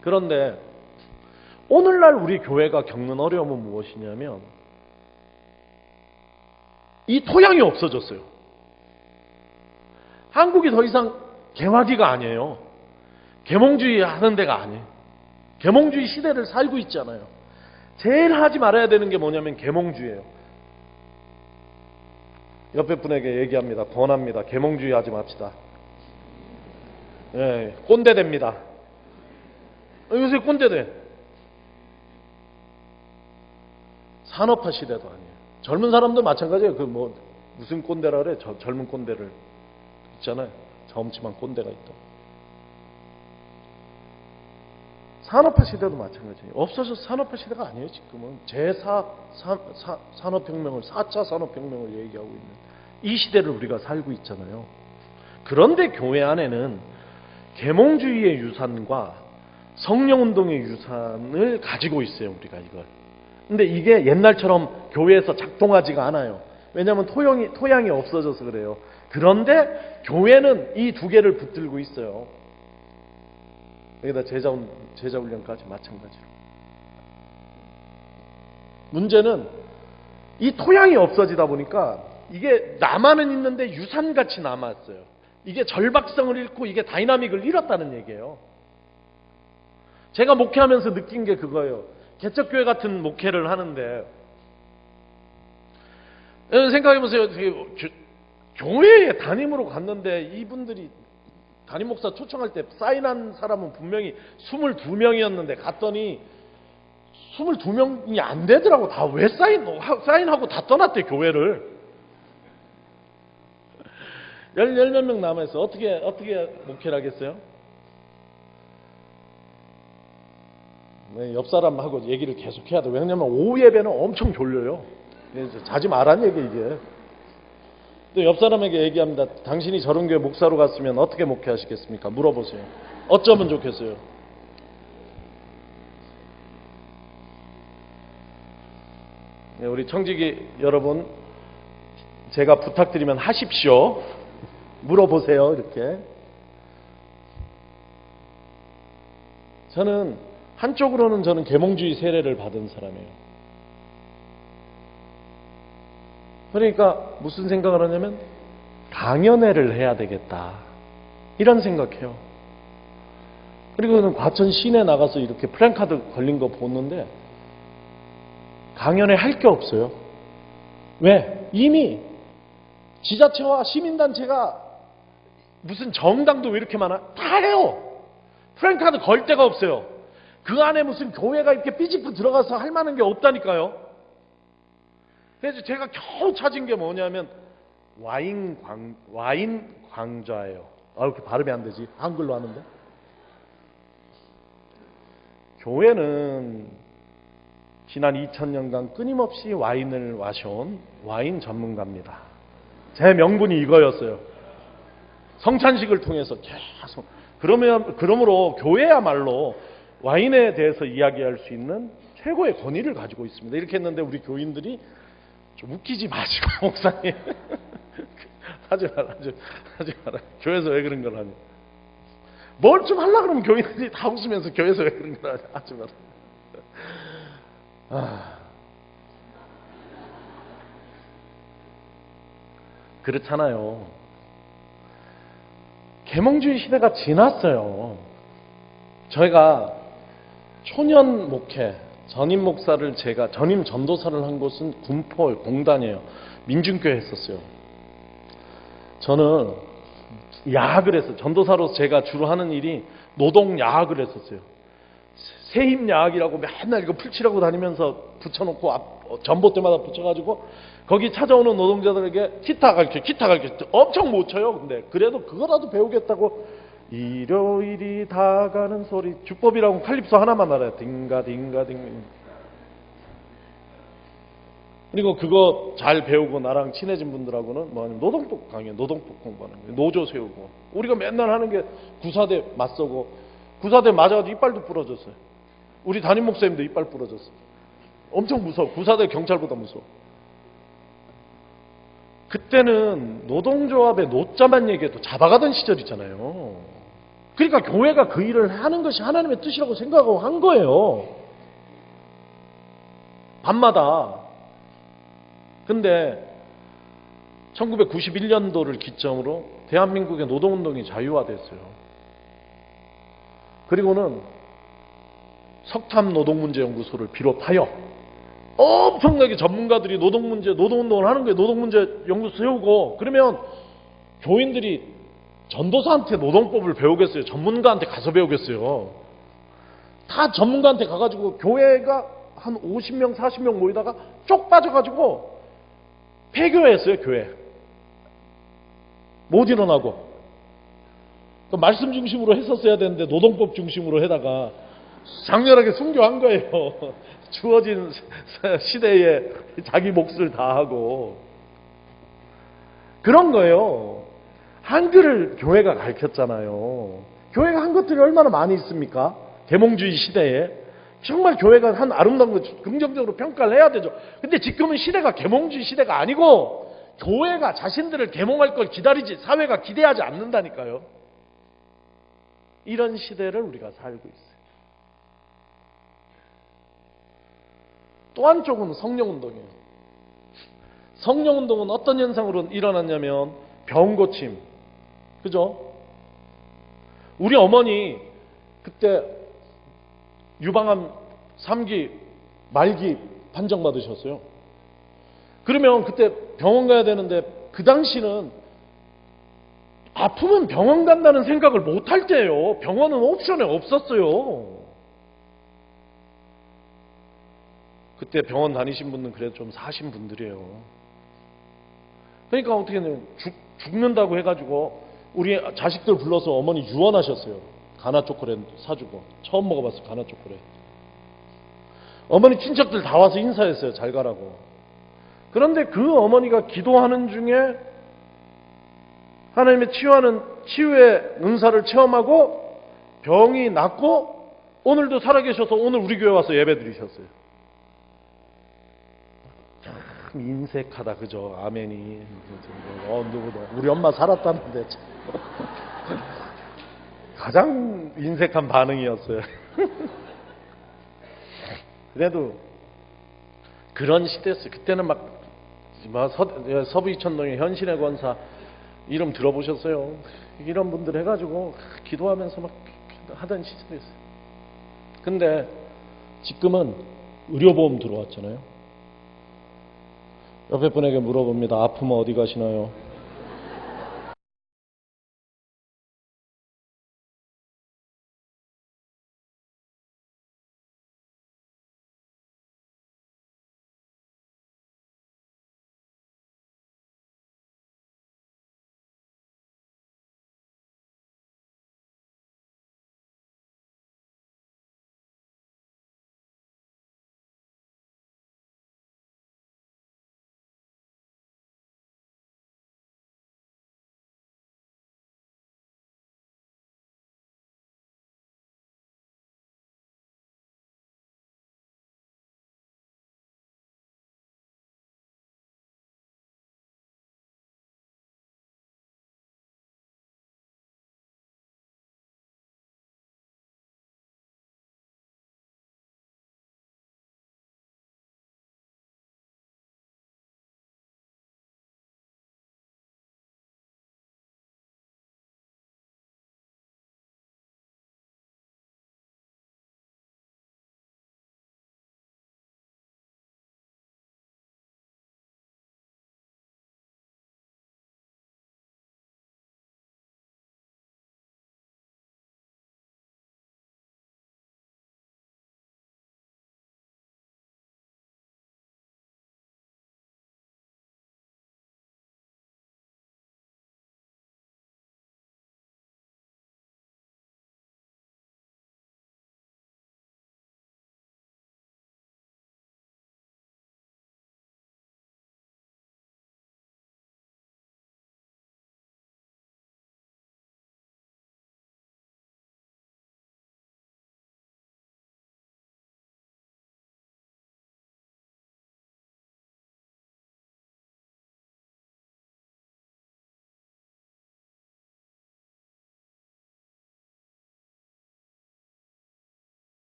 그런데 오늘날 우리 교회가 겪는 어려움은 무엇이냐면, 이 토양이 없어졌어요. 한국이 더 이상 개화기가 아니에요. 계몽주의 하는 데가 아니에요. 계몽주의 시대를 살고 있잖아요. 제일 하지 말아야 되는 게 뭐냐면 계몽주의예요. 옆에 분에게 얘기합니다. 권합니다. 계몽주의 하지 맙시다. 예, 꼰대 됩니다. 요새 꼰대 돼. 산업화 시대도 아니에요. 젊은 사람도 마찬가지예요. 무슨 꼰대라 그래? 젊은 꼰대를 있잖아요. 점치만 꼰대가 있다. 산업화 시대도 마찬가지예요. 없어져서 산업화 시대가 아니에요. 지금은 산업혁명을, 4차 산업혁명을 얘기하고 있는 이 시대를 우리가 살고 있잖아요. 그런데 교회 안에는 계몽주의의 유산과 성령운동의 유산을 가지고 있어요. 우리가 이걸. 근데 이게 옛날처럼 교회에서 작동하지가 않아요. 왜냐하면 토양이 없어져서 그래요. 그런데 교회는 이 두 개를 붙들고 있어요. 여기다 제자 훈련까지 마찬가지로. 문제는 이 토양이 없어지다 보니까 이게 남아는 있는데 유산같이 남았어요. 이게 절박성을 잃고 이게 다이나믹을 잃었다는 얘기예요. 제가 목회하면서 느낀 게 그거예요. 개척교회 같은 목회를 하는데, 생각해보세요. 교회에 담임으로 갔는데 이분들이 담임 목사 초청할 때 사인한 사람은 분명히 22명이었는데 갔더니 22명이 안 되더라고. 다 왜 사인하고 다 떠났대, 교회를. 10몇 명 남아있어. 어떻게 목회를 하겠어요? 옆 사람하고 얘기를 계속 해야 돼. 왜냐면 오후 예배는 엄청 졸려요. 자지 말라는 얘기, 이게. 또 옆 사람에게 얘기합니다. 당신이 저런 교회 목사로 갔으면 어떻게 목회하시겠습니까? 물어보세요. 어쩌면 좋겠어요? 우리 청지기 여러분, 제가 부탁드리면 하십시오. 물어보세요. 이렇게. 한쪽으로는 저는 계몽주의 세례를 받은 사람이에요. 그러니까 무슨 생각을 하냐면 강연회를 해야 되겠다, 이런 생각해요. 그리고는 과천 시내 나가서 이렇게 플랜카드 걸린 거 보는데 강연회 할 게 없어요. 왜? 이미 지자체와 시민단체가, 무슨 정당도 왜 이렇게 많아? 다 해요. 플랜카드 걸 데가 없어요. 그 안에 무슨 교회가 이렇게 삐집고 들어가서 할 만한 게 없다니까요. 그래서 제가 겨우 찾은 게 뭐냐면 와인 광좌예요. 이렇게 발음이 안 되지. 한글로 하는데. 교회는 지난 2000년간 끊임없이 와인을 마셔온 와인 전문가입니다. 제 명분이 이거였어요. 성찬식을 통해서 계속. 그러므로 교회야말로 와인에 대해서 이야기할 수 있는 최고의 권위를 가지고 있습니다. 이렇게 했는데 우리 교인들이 좀 웃기지 마시고, 목사님. 하지 마라. 교회에서 왜 그런 걸 하냐. 뭘 좀 하려고 그러면 교인들이 다 웃으면서 교회에서 왜 그런 걸 하지 마라. 그렇잖아요. 계몽주의 시대가 지났어요. 저희가 초년 목회, 전임 목사를 전임 전도사를 한 곳은 군포 공단이에요. 민중교회 했었어요. 저는 야학을 했어요. 전도사로서 제가 주로 하는 일이 노동 야학을 했었어요. 세힘약이라고 맨날 이거 풀칠하고 다니면서 붙여놓고 전봇대마다 붙여가지고 거기 찾아오는 노동자들에게 기타 가르쳐 엄청 못 쳐요. 근데 그래도 그거라도 배우겠다고 일요일이 다가는 소리 주법이라고 칼립소 하나만 알아요. 딩가 딩가 딩. 그리고 그거 잘 배우고 나랑 친해진 분들하고는 뭐 노동법 강의, 노동법 공부하는 거예요. 노조 세우고. 우리가 맨날 하는 게 구사대 맞서고 구사대 맞아가지고 이빨도 부러졌어요. 우리 담임 목사님도 이빨 부러졌어요. 엄청 무서워. 구사대 경찰보다 무서워. 그때는 노동조합의 노자만 얘기해도 잡아가던 시절 있잖아요. 그러니까 교회가 그 일을 하는 것이 하나님의 뜻이라고 생각하고 한 거예요. 밤마다. 근데 1991년도를 기점으로 대한민국의 노동운동이 자유화됐어요. 그리고는 석탑노동문제연구소를 비롯하여 엄청나게 전문가들이 노동문제, 노동운동을 하는 거예요. 노동문제 연구소 세우고. 그러면 교인들이 전도사한테 노동법을 배우겠어요? 전문가한테 가서 배우겠어요? 다 전문가한테 가가지고 교회가 한 50명, 40명 모이다가 쪽 빠져가지고 폐교했어요, 교회. 못 일어나고. 말씀 중심으로 했었어야 되는데 노동법 중심으로 해다가 장렬하게 순교한 거예요. 주어진 시대에 자기 몫을 다하고. 그런 거예요. 한글을 교회가 가르쳤잖아요. 교회가 한 것들이 얼마나 많이 있습니까? 계몽주의 시대에. 정말 교회가 한 아름다운 거 긍정적으로 평가를 해야 되죠. 근데 지금은 시대가 계몽주의 시대가 아니고 교회가 자신들을 계몽할 걸 기다리지 사회가 기대하지 않는다니까요. 이런 시대를 우리가 살고 있어요. 또 한쪽은 성령운동이에요. 성령운동은 어떤 현상으로 일어났냐면 병고침. 그죠? 우리 어머니 그때 유방암 3기 말기 판정받으셨어요. 그러면 그때 병원 가야 되는데 그 당시는 아프면 병원 간다는 생각을 못 할 때예요. 병원은 옵션에 없었어요. 그때 병원 다니신 분은 그래도 좀 사신 분들이에요. 그러니까 어떻게 했냐면 죽는다고 해가지고 우리 자식들 불러서 어머니 유언하셨어요. 가나 초콜릿 사주고. 처음 먹어봤어요, 가나 초콜릿. 어머니 친척들 다 와서 인사했어요. 잘 가라고. 그런데 그 어머니가 기도하는 중에 하나님의 치유의 은사를 체험하고 병이 낫고 오늘도 살아계셔서 오늘 우리 교회 와서 예배 드리셨어요. 참 인색하다, 그죠? 아멘이. 누구도. 우리 엄마 살았다는데. 가장 인색한 반응이었어요. 그래도 그런 시대였어요. 그때는 막 서부 이천동의 현신의 권사 이름 들어보셨어요? 이런 분들 해가지고 기도하면서 막 하던 시절이었어요. 근데 지금은 의료보험 들어왔잖아요. 옆에 분에게 물어봅니다. 아프면 어디 가시나요?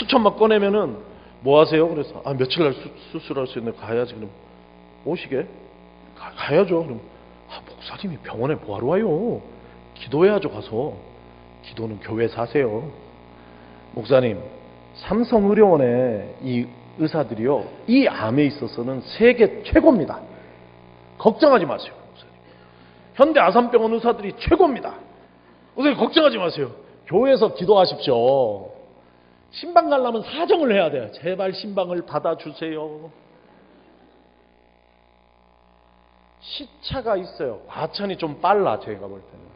수천만 꺼내면은 뭐 하세요? 그래서 며칠 날 수술할 수 있는데 가야지. 그럼 오시게? 가야죠. 그럼 목사님이 병원에 뭐하러 와요? 기도해야죠. 가서. 기도는 교회에서 하세요. 목사님, 삼성의료원의 이 의사들이요, 이 암에 있어서는 세계 최고입니다. 걱정하지 마세요. 목사님. 현대 아산병원 의사들이 최고입니다. 목사님 걱정하지 마세요. 교회에서 기도하십시오. 신방 가려면 사정을 해야 돼요. 제발 신방을 받아주세요. 시차가 있어요. 과천이 좀 빨라. 제가 볼 때는.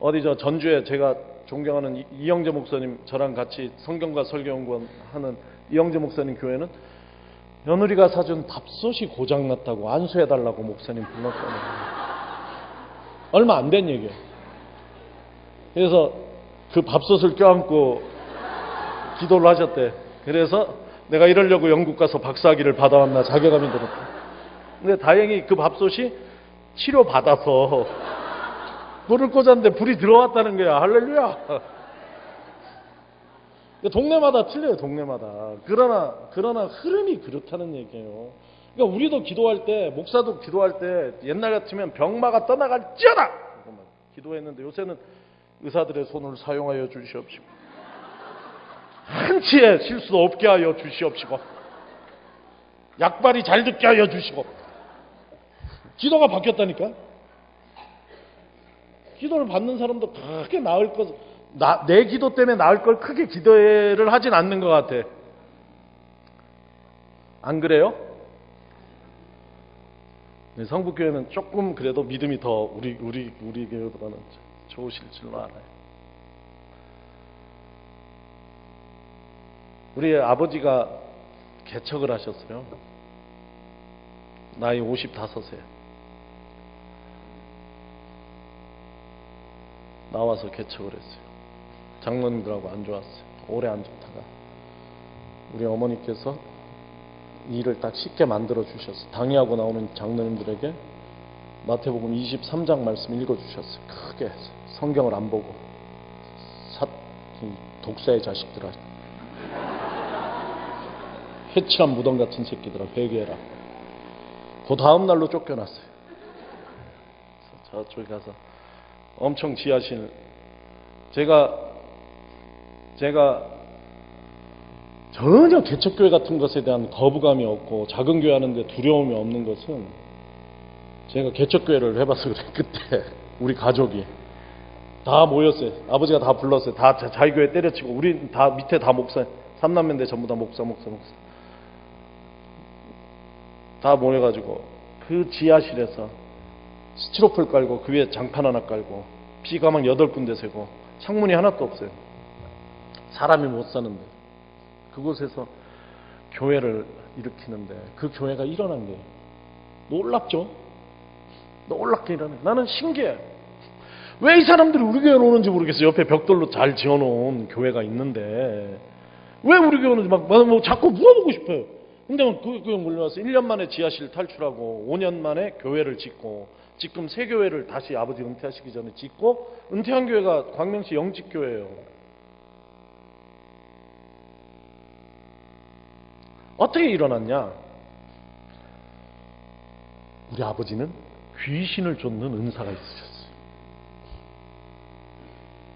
어디 전주에 제가 존경하는 이영재 목사님, 저랑 같이 성경과 설교연구원 하는 이영재 목사님 교회는 며느리가 사준 밥솥이 고장났다고 안수해달라고 목사님 불렀거든요. 얼마 안 된 얘기예요. 그래서 그 밥솥을 껴안고 기도를 하셨대. 그래서 내가 이러려고 영국 가서 박사학위를 받아왔나 자괴감이 들었대. 근데 다행히 그 밥솥이 치료받아서 불을 꽂았는데 불이 들어왔다는 거야. 할렐루야. 동네마다 틀려요. 동네마다. 그러나 흐름이 그렇다는 얘기예요. 그러니까 우리도 기도할 때, 목사도 기도할 때 옛날 같으면 병마가 떠나갈지어다 기도했는데 요새는 의사들의 손을 사용하여 주시옵시고 한치의 실수도 없게 하여 주시옵시고 약발이 잘 듣게 하여 주시고. 기도가 바뀌었다니까. 기도를 받는 사람도 크게 나을 것, 내 기도 때문에 나을 걸 크게 기도를 하진 않는 것 같아. 안 그래요? 성북교회는 조금 그래도 믿음이 더 우리 교회보다는 좋으실 줄로 알아요. 우리 아버지가 개척을 하셨어요. 나이 55세. 나와서 개척을 했어요. 장로님들하고 안 좋았어요. 오래 안 좋다가 우리 어머니께서 일을 딱 쉽게 만들어 주셨어요. 당회하고 나오는 장로님들에게 마태복음 23장 말씀 읽어 주셨어요. 크게 성경을 안 보고 독사의 자식들아, 해칠한 무덤 같은 새끼들아, 회개해라. 그 다음 날로 쫓겨났어요. 저쪽에 가서 엄청 지하실, 제가 전혀 개척교회 같은 것에 대한 거부감이 없고 작은 교회 하는데 두려움이 없는 것은 제가 개척교회를 해봐서 그래. 그때 우리 가족이 다 모였어요. 아버지가 다 불렀어요. 다 자기 교회 때려치고 우리 다 밑에 다 목사, 삼남매인데 전부 다 목사 다 모여가지고 그 지하실에서 스티로폴 깔고 그 위에 장판 하나 깔고 비가막 8군데 세고 창문이 하나도 없어요. 사람이 못 사는데 그곳에서 교회를 일으키는데 그 교회가 일어난 게 놀랍죠? 놀랍게 일어나요. 나는 신기해. 왜 이 사람들이 우리 교회로 오는지 모르겠어요. 옆에 벽돌로 잘 지어놓은 교회가 있는데 왜 우리 교회 오는지 막 자꾸 물어보고 싶어요. 근데 그 교회 몰려와서 1년 만에 지하실 탈출하고 5년 만에 교회를 짓고 지금 새 교회를 다시 아버지 은퇴하시기 전에 짓고 은퇴한 교회가 광명시 영직교회예요. 어떻게 일어났냐? 우리 아버지는 귀신을 쫓는 은사가 있으셨어요.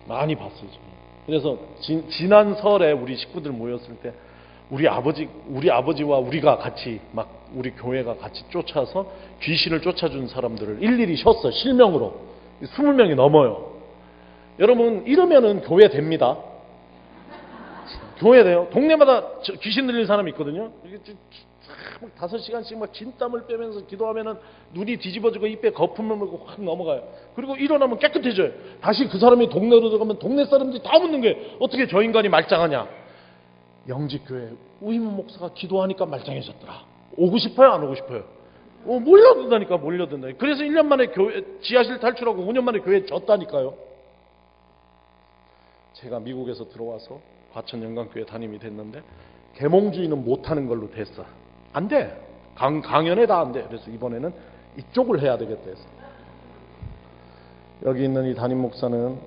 많이 봤어요. 저는. 그래서 지난 설에 우리 식구들 모였을 때 우리 아버지와 우리가 같이 막 우리 교회가 같이 쫓아서 귀신을 쫓아준 사람들을 일일이 쉬었어요. 실명으로 20명이 넘어요. 여러분 이러면은 교회 됩니다. 교회 돼요. 동네마다 귀신 들린 사람이 있거든요. 5시간씩 막 진땀을 빼면서 기도하면은 눈이 뒤집어지고 입에 거품을 물고 확 넘어가요. 그리고 일어나면 깨끗해져요. 다시 그 사람이 동네로 들어가면 동네 사람들이 다 묻는 거예요. 어떻게 저 인간이 말짱하냐? 영직교회 우임훈 목사가 기도하니까 말짱해졌더라. 오고 싶어요? 안 오고 싶어요? 몰려든다니까. 그래서 1년 만에 교회 지하실 탈출하고 5년 만에 교회 졌다니까요. 제가 미국에서 들어와서 과천 영광교회 담임이 됐는데 계몽주의는 못하는 걸로 됐어. 안 돼. 강연에 다 안 돼. 그래서 이번에는 이쪽을 해야 되겠다 해서 여기 있는 이 담임 목사는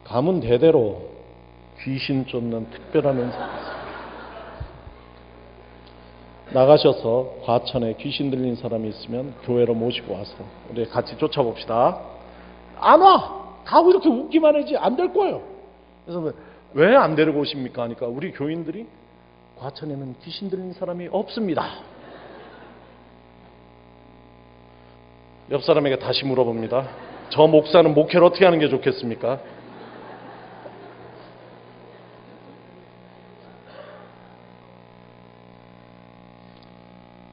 가문 대대로 귀신 쫓는 특별한 은사가 있습니다. 나가셔서 과천에 귀신 들린 사람이 있으면 교회로 모시고 와서 우리 같이 쫓아봅시다. 안 와! 가고 이렇게 웃기만 하지 안 될 거예요. 그래서 왜 안 데리고 오십니까? 하니까 우리 교인들이 과천에는 귀신 들린 사람이 없습니다. 옆 사람에게 다시 물어봅니다. 저 목사는 목회를 어떻게 하는 게 좋겠습니까?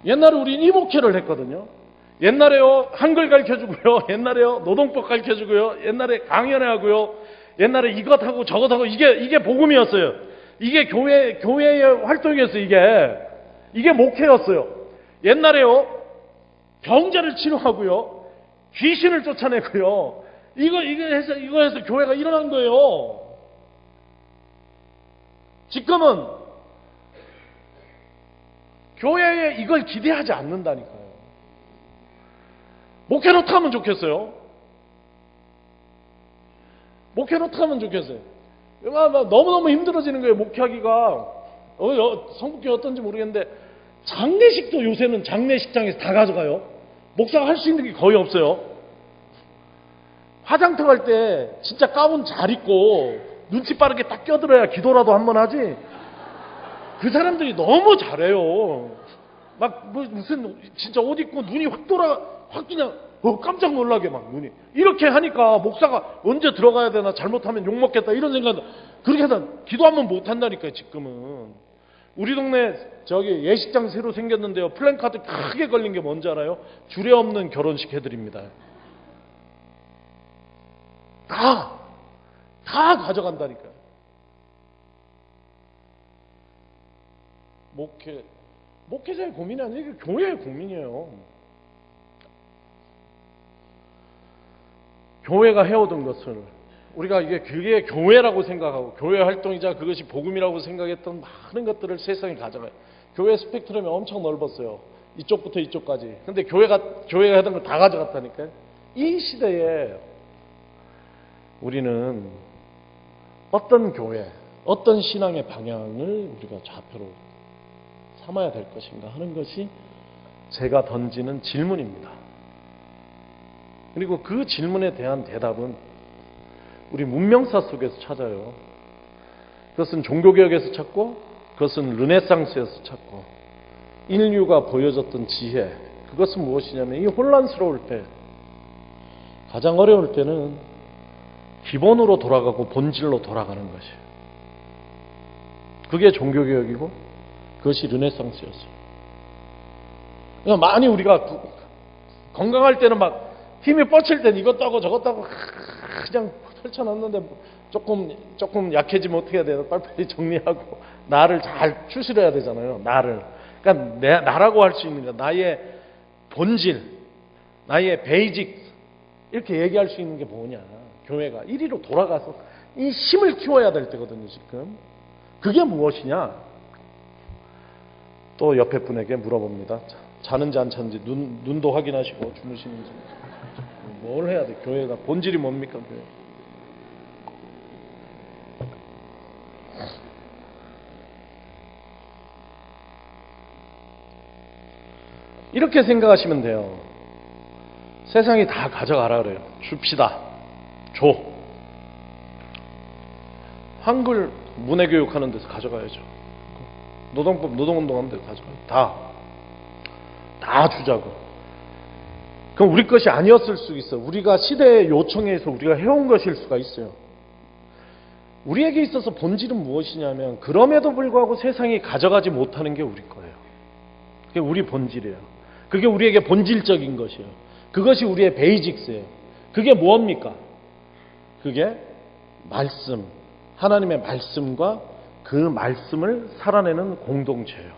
옛날에 우린 이 목회를 했거든요. 옛날에요 한글 가르쳐주고요, 옛날에요 노동법 가르쳐주고요, 옛날에 강연회 하고요, 옛날에 이것하고 저것하고 이게 복음이었어요. 이게 교회의 활동이었어요. 이게 목회였어요. 옛날에요 병자를 치료하고요, 귀신을 쫓아내고요, 이거 해서 교회가 일어난 거예요. 지금은 교회에 이걸 기대하지 않는다니까요. 목회는 어떻게 하면 좋겠어요? 목회는 어떻게 하면 좋겠어요? 너무너무 힘들어지는 거예요, 목회하기가. 성북교회 어떤지 모르겠는데 장례식도 요새는 장례식장에서 다 가져가요. 목사가 할 수 있는 게 거의 없어요. 화장터 갈 때 진짜 가운 잘 입고 눈치 빠르게 딱 껴들어야 기도라도 한번 하지. 그 사람들이 너무 잘해요. 막 무슨 진짜 옷 입고 눈이 확 그냥 깜짝 놀라게 막 눈이 이렇게 하니까 목사가 언제 들어가야 되나, 잘못하면 욕먹겠다 이런 생각. 그렇게 하다 기도 한번 못 한다니까요. 지금은 우리 동네 저기 예식장 새로 생겼는데요, 플랜카드 크게 걸린 게 뭔지 알아요? 주례 없는 결혼식 해드립니다. 다 가져간다니까요. 목회자의 고민이 아니고 교회의 고민이에요. 교회가 해오던 것을 우리가 그게 교회라고 생각하고 교회 활동이자 그것이 복음이라고 생각했던 많은 것들을 세상에 가져가요. 교회 스펙트럼이 엄청 넓었어요. 이쪽부터 이쪽까지. 근데 교회가 하던 걸 다 가져갔다니까요. 이 시대에 우리는 어떤 교회, 어떤 신앙의 방향을 우리가 좌표로 삼아야 될 것인가 하는 것이 제가 던지는 질문입니다. 그리고 그 질문에 대한 대답은 우리 문명사 속에서 찾아요. 그것은 종교개혁에서 찾고, 그것은 르네상스에서 찾고, 인류가 보여줬던 지혜, 그것은 무엇이냐면 이 혼란스러울 때, 가장 어려울 때는 기본으로 돌아가고 본질로 돌아가는 것이에요. 그게 종교개혁이고 그것이 르네상스였어요. 그러니까 많이 우리가 건강할 때는 막 힘이 뻗칠 때는 이것도 하고 저것도 하고 그냥 펼쳐놨는데 조금 약해지면 어떻게 해야 돼요? 빨리빨리 정리하고 나를 잘 추스려야 되잖아요. 그러니까 나라고 할 수 있는 거, 나의 본질, 나의 베이직, 이렇게 얘기할 수 있는 게 뭐냐? 교회가 이리로 돌아가서 이 힘을 키워야 될 때거든요. 지금 그게 무엇이냐? 또 옆에 분에게 물어봅니다. 자는지 안 자는지 눈도 확인하시고 주무시는지. 뭘 해야 돼? 교회가 본질이 뭡니까? 교회. 이렇게 생각하시면 돼요. 세상이 다 가져가라 그래요. 줍시다. 줘. 한글 문해교육하는 데서 가져가야죠. 노동법, 노동운동하는 데서 가져가요. 다 주자고. 그럼 우리 것이 아니었을 수 있어요. 우리가 시대의 요청에 의해서 우리가 해온 것일 수가 있어요. 우리에게 있어서 본질은 무엇이냐면 그럼에도 불구하고 세상이 가져가지 못하는 게 우리 거예요. 그게 우리 본질이에요. 그게 우리에게 본질적인 것이에요. 그것이 우리의 베이직스예요. 그게 무엇입니까? 그게 말씀, 하나님의 말씀과 그 말씀을 살아내는 공동체예요.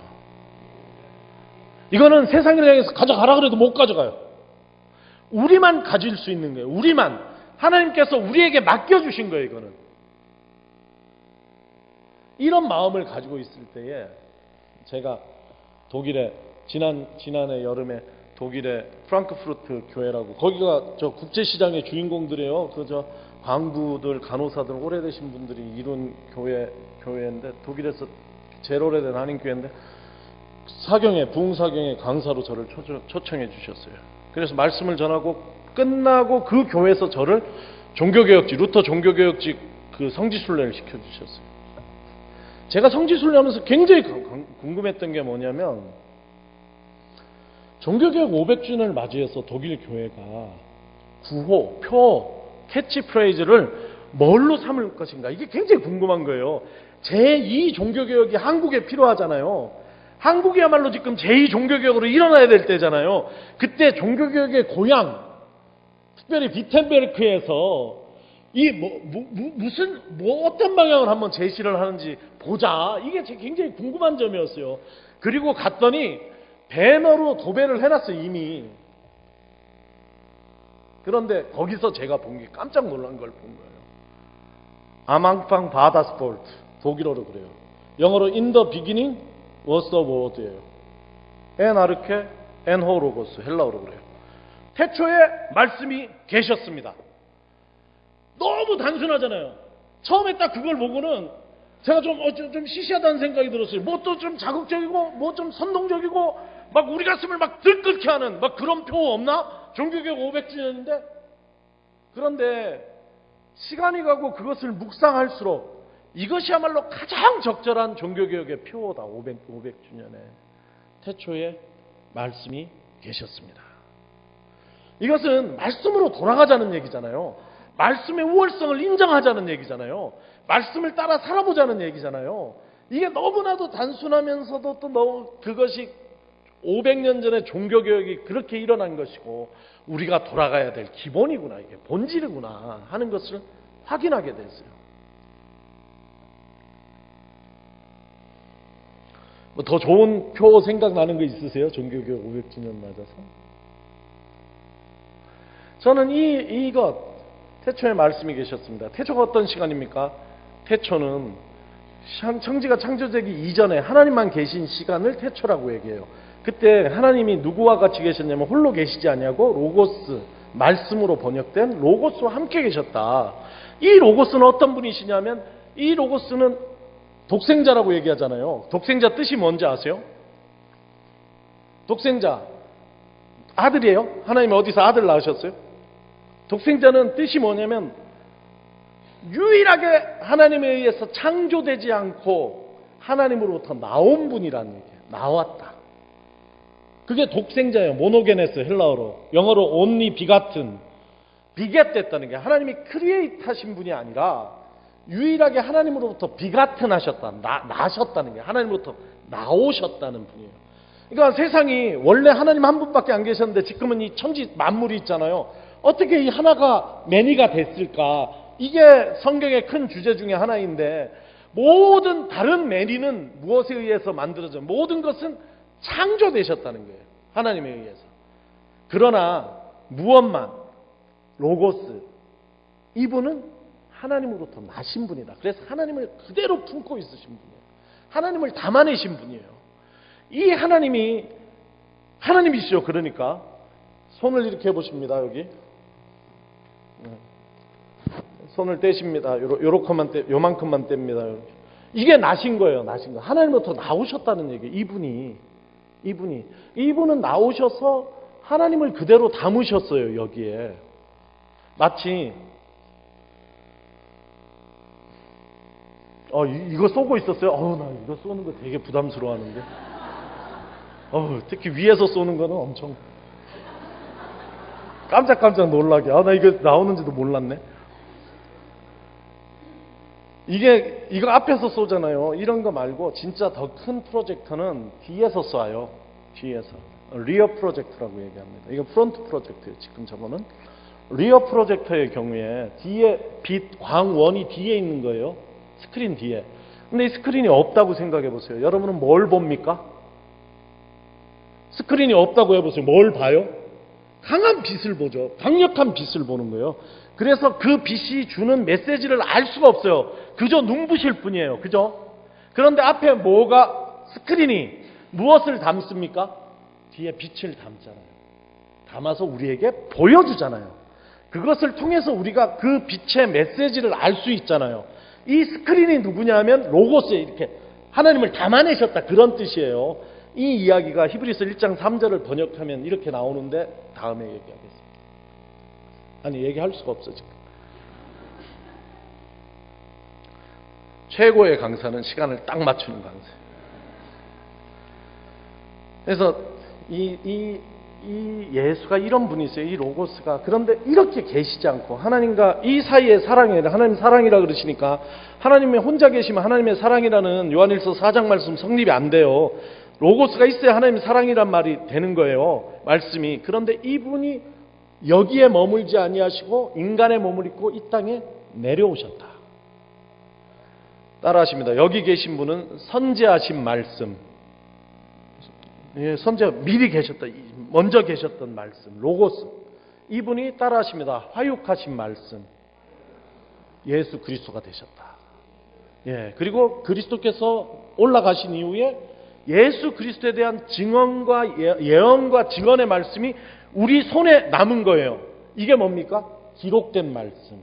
이거는 세상을 향해서 가져가라 그래도 못 가져가요. 우리만 가질 수 있는 거예요. 우리만. 하나님께서 우리에게 맡겨주신 거예요. 이거는. 이런 마음을 가지고 있을 때에 제가 독일에 지난해 여름에 독일의 프랑크푸르트 교회라고, 거기가 저 국제시장의 주인공들이에요. 그 저 광부들, 간호사들, 오래되신 분들이 이룬 교회인데, 독일에서 제일 오래된 한인교회인데, 부흥사경의 강사로 저를 초청해 주셨어요. 그래서 말씀을 전하고 끝나고 그 교회에서 저를 루터 종교개혁직 그 성지순례를 시켜주셨어요. 제가 성지순례하면서 굉장히 궁금했던 게 뭐냐면, 종교개혁 500주년을 맞이해서 독일 교회가 구호, 표, 캐치프레이즈를 뭘로 삼을 것인가, 이게 굉장히 궁금한 거예요. 제2 종교개혁이 한국에 필요하잖아요. 한국이야말로 지금 제2 종교개혁으로 일어나야 될 때잖아요. 그때 종교개혁의 고향, 특별히 비텐베르크에서 어떤 방향을 한번 제시를 하는지 보자. 이게 굉장히 궁금한 점이었어요. 그리고 갔더니 배너로 도배를 해놨어요, 이미. 그런데 거기서 제가 본 게 깜짝 놀란 걸 본 거예요. 아망팡 바다스폴트, 독일어로 그래요. 영어로 In the beginning was the word예요. 엔 아르케 엔 호로고스, 헬라어로 그래요. 태초에 말씀이 계셨습니다. 너무 단순하잖아요. 처음에 딱 그걸 보고는 제가 좀 시시하다는 생각이 들었어요. 뭐 또 좀 자극적이고, 뭐 좀 선동적이고, 막 우리 가슴을 막 들끓게 하는 막 그런 표 없나? 종교개혁 500주년인데? 그런데 시간이 가고 그것을 묵상할수록 이것이야말로 가장 적절한 종교개혁의 표다. 500주년에 태초에 말씀이 계셨습니다. 이것은 말씀으로 돌아가자는 얘기잖아요. 말씀의 우월성을 인정하자는 얘기잖아요. 말씀을 따라 살아보자는 얘기잖아요. 이게 너무나도 단순하면서도 또 그것이 500년 전에 종교개혁이 그렇게 일어난 것이고 우리가 돌아가야 될 기본이구나, 이게 본질이구나 하는 것을 확인하게 됐어요. 뭐 더 좋은 표 생각나는 거 있으세요? 종교개혁 500주년 맞아서? 저는 이것, 태초에 말씀이 계셨습니다. 태초가 어떤 시간입니까? 태초는 천지가 창조되기 이전에 하나님만 계신 시간을 태초라고 얘기해요. 그때 하나님이 누구와 같이 계셨냐면 홀로 계시지 않냐고, 로고스, 말씀으로 번역된 로고스와 함께 계셨다. 이 로고스는 어떤 분이시냐면, 이 로고스는 독생자라고 얘기하잖아요. 독생자 뜻이 뭔지 아세요? 독생자, 아들이에요? 하나님이 어디서 아들 낳으셨어요? 독생자는 뜻이 뭐냐면 유일하게 하나님에 의해서 창조되지 않고 하나님으로부터 나온 분이라는 얘기예요. 나왔다. 그게 독생자예요. 모노게네스, 헬라어로. 영어로 only begotten. 비겟됐다는 게 하나님이 크리에이트 하신 분이 아니라 유일하게 하나님으로부터 begotten 하셨다. 나셨다는 게 하나님으로부터 나오셨다는 분이에요. 그러니까 세상이 원래 하나님 한 분밖에 안 계셨는데 지금은 이 천지 만물이 있잖아요. 어떻게 이 하나가 매니가 됐을까? 이게 성경의 큰 주제 중에 하나인데, 모든 다른 매니는 무엇에 의해서 만들어져? 모든 것은 창조되셨다는 거예요. 하나님에 의해서. 그러나 무엇만, 로고스, 이분은 하나님으로부터 나신 분이다. 그래서 하나님을 그대로 품고 있으신 분이에요. 하나님을 담아내신 분이에요. 이 하나님이 하나님이시죠. 그러니까 손을 이렇게 해보십니다. 여기 손을 떼십니다. 요만큼만 뗍니다. 이게 나신 거예요. 나신 거. 하나님으로부터 나오셨다는 얘기예요. 이분은 나오셔서 하나님을 그대로 담으셨어요. 여기에 마치 이거 쏘고 있었어요. 나 이거 쏘는 거 되게 부담스러워하는데. 특히 위에서 쏘는 거는 엄청 깜짝깜짝 놀라게. 나 이거 나오는지도 몰랐네. 이거 앞에서 쏘잖아요. 이런 거 말고 진짜 더 큰 프로젝터는 뒤에서 쏴요. 뒤에서. 리어 프로젝터라고 얘기합니다. 이거 프론트 프로젝터예요. 지금 저거는. 리어 프로젝터의 경우에 뒤에 광원이 뒤에 있는 거예요. 스크린 뒤에. 근데 이 스크린이 없다고 생각해 보세요. 여러분은 뭘 봅니까? 스크린이 없다고 해보세요. 뭘 봐요? 강한 빛을 보죠. 강력한 빛을 보는 거예요. 그래서 그 빛이 주는 메시지를 알 수가 없어요. 그저 눈부실 뿐이에요. 그죠? 그런데 앞에 스크린이 무엇을 담습니까? 뒤에 빛을 담잖아요. 담아서 우리에게 보여주잖아요. 그것을 통해서 우리가 그 빛의 메시지를 알 수 있잖아요. 이 스크린이 누구냐 하면 로고스에 이렇게 하나님을 담아내셨다, 그런 뜻이에요. 이 이야기가 히브리서 1장 3절을 번역하면 이렇게 나오는데 다음에 얘기하겠습니다. 아니, 얘기할 수가 없어 지금. 최고의 강사는 시간을 딱 맞추는 강사예요. 그래서 이 예수가 이런 분이세요. 이 로고스가. 그런데 이렇게 계시지 않고 하나님과 이 사이에 사랑이라, 하나님 사랑이라 그러시니까 하나님의 혼자 계시면 하나님의 사랑이라는 요한일서 4장 말씀 성립이 안 돼요. 로고스가 있어야 하나님의 사랑이란 말이 되는 거예요, 말씀이. 그런데 이분이 여기에 머물지 아니하시고 인간의 몸을 입고 이 땅에 내려오셨다. 따라하십니다. 여기 계신 분은 선지하신 말씀, 선지자 미리 계셨다, 먼저 계셨던 말씀, 로고스. 이분이 따라하십니다. 화육하신 말씀, 예수 그리스도가 되셨다. 그리고 그리스도께서 올라가신 이후에 예수 그리스도에 대한 증언과 예언과 증언의 말씀이 우리 손에 남은 거예요. 이게 뭡니까? 기록된 말씀.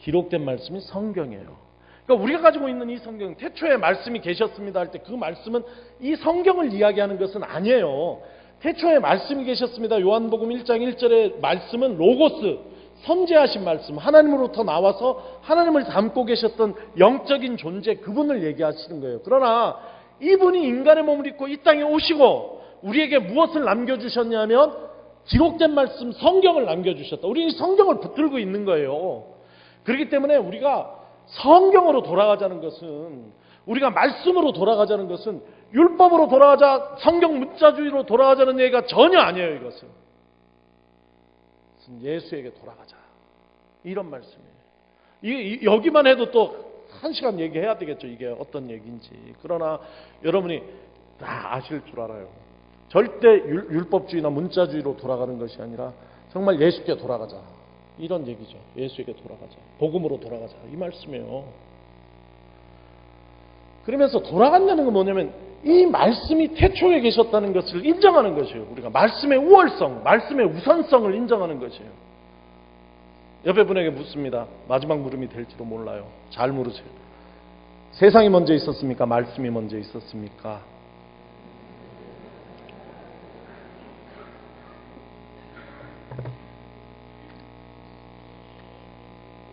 기록된 말씀이 성경이에요. 그러니까 우리가 가지고 있는 이 성경, 태초에 말씀이 계셨습니다 할 때 그 말씀은 이 성경을 이야기하는 것은 아니에요. 태초에 말씀이 계셨습니다. 요한복음 1장 1절의 말씀은 로고스, 선지하신 말씀, 하나님으로부터 나와서 하나님을 담고 계셨던 영적인 존재, 그분을 얘기하시는 거예요. 그러나 이분이 인간의 몸을 입고 이 땅에 오시고 우리에게 무엇을 남겨주셨냐면 기록된 말씀, 성경을 남겨주셨다. 우리는 이 성경을 붙들고 있는 거예요. 그렇기 때문에 우리가 성경으로 돌아가자는 것은, 우리가 말씀으로 돌아가자는 것은 율법으로 돌아가자, 성경 문자주의로 돌아가자는 얘기가 전혀 아니에요. 이것은 예수에게 돌아가자, 이런 말씀이에요. 여기만 해도 또 1시간 얘기해야 되겠죠, 이게 어떤 얘기인지. 그러나 여러분이 다 아실 줄 알아요. 절대 율법주의나 문자주의로 돌아가는 것이 아니라 정말 예수께 돌아가자, 이런 얘기죠. 예수에게 돌아가자, 복음으로 돌아가자, 이 말씀이에요. 그러면서 돌아간다는 건 뭐냐면 이 말씀이 태초에 계셨다는 것을 인정하는 것이에요. 우리가 말씀의 우월성, 말씀의 우선성을 인정하는 것이에요. 옆에 분에게 묻습니다. 마지막 물음이 될지도 몰라요. 잘 물으세요. 세상이 먼저 있었습니까? 말씀이 먼저 있었습니까?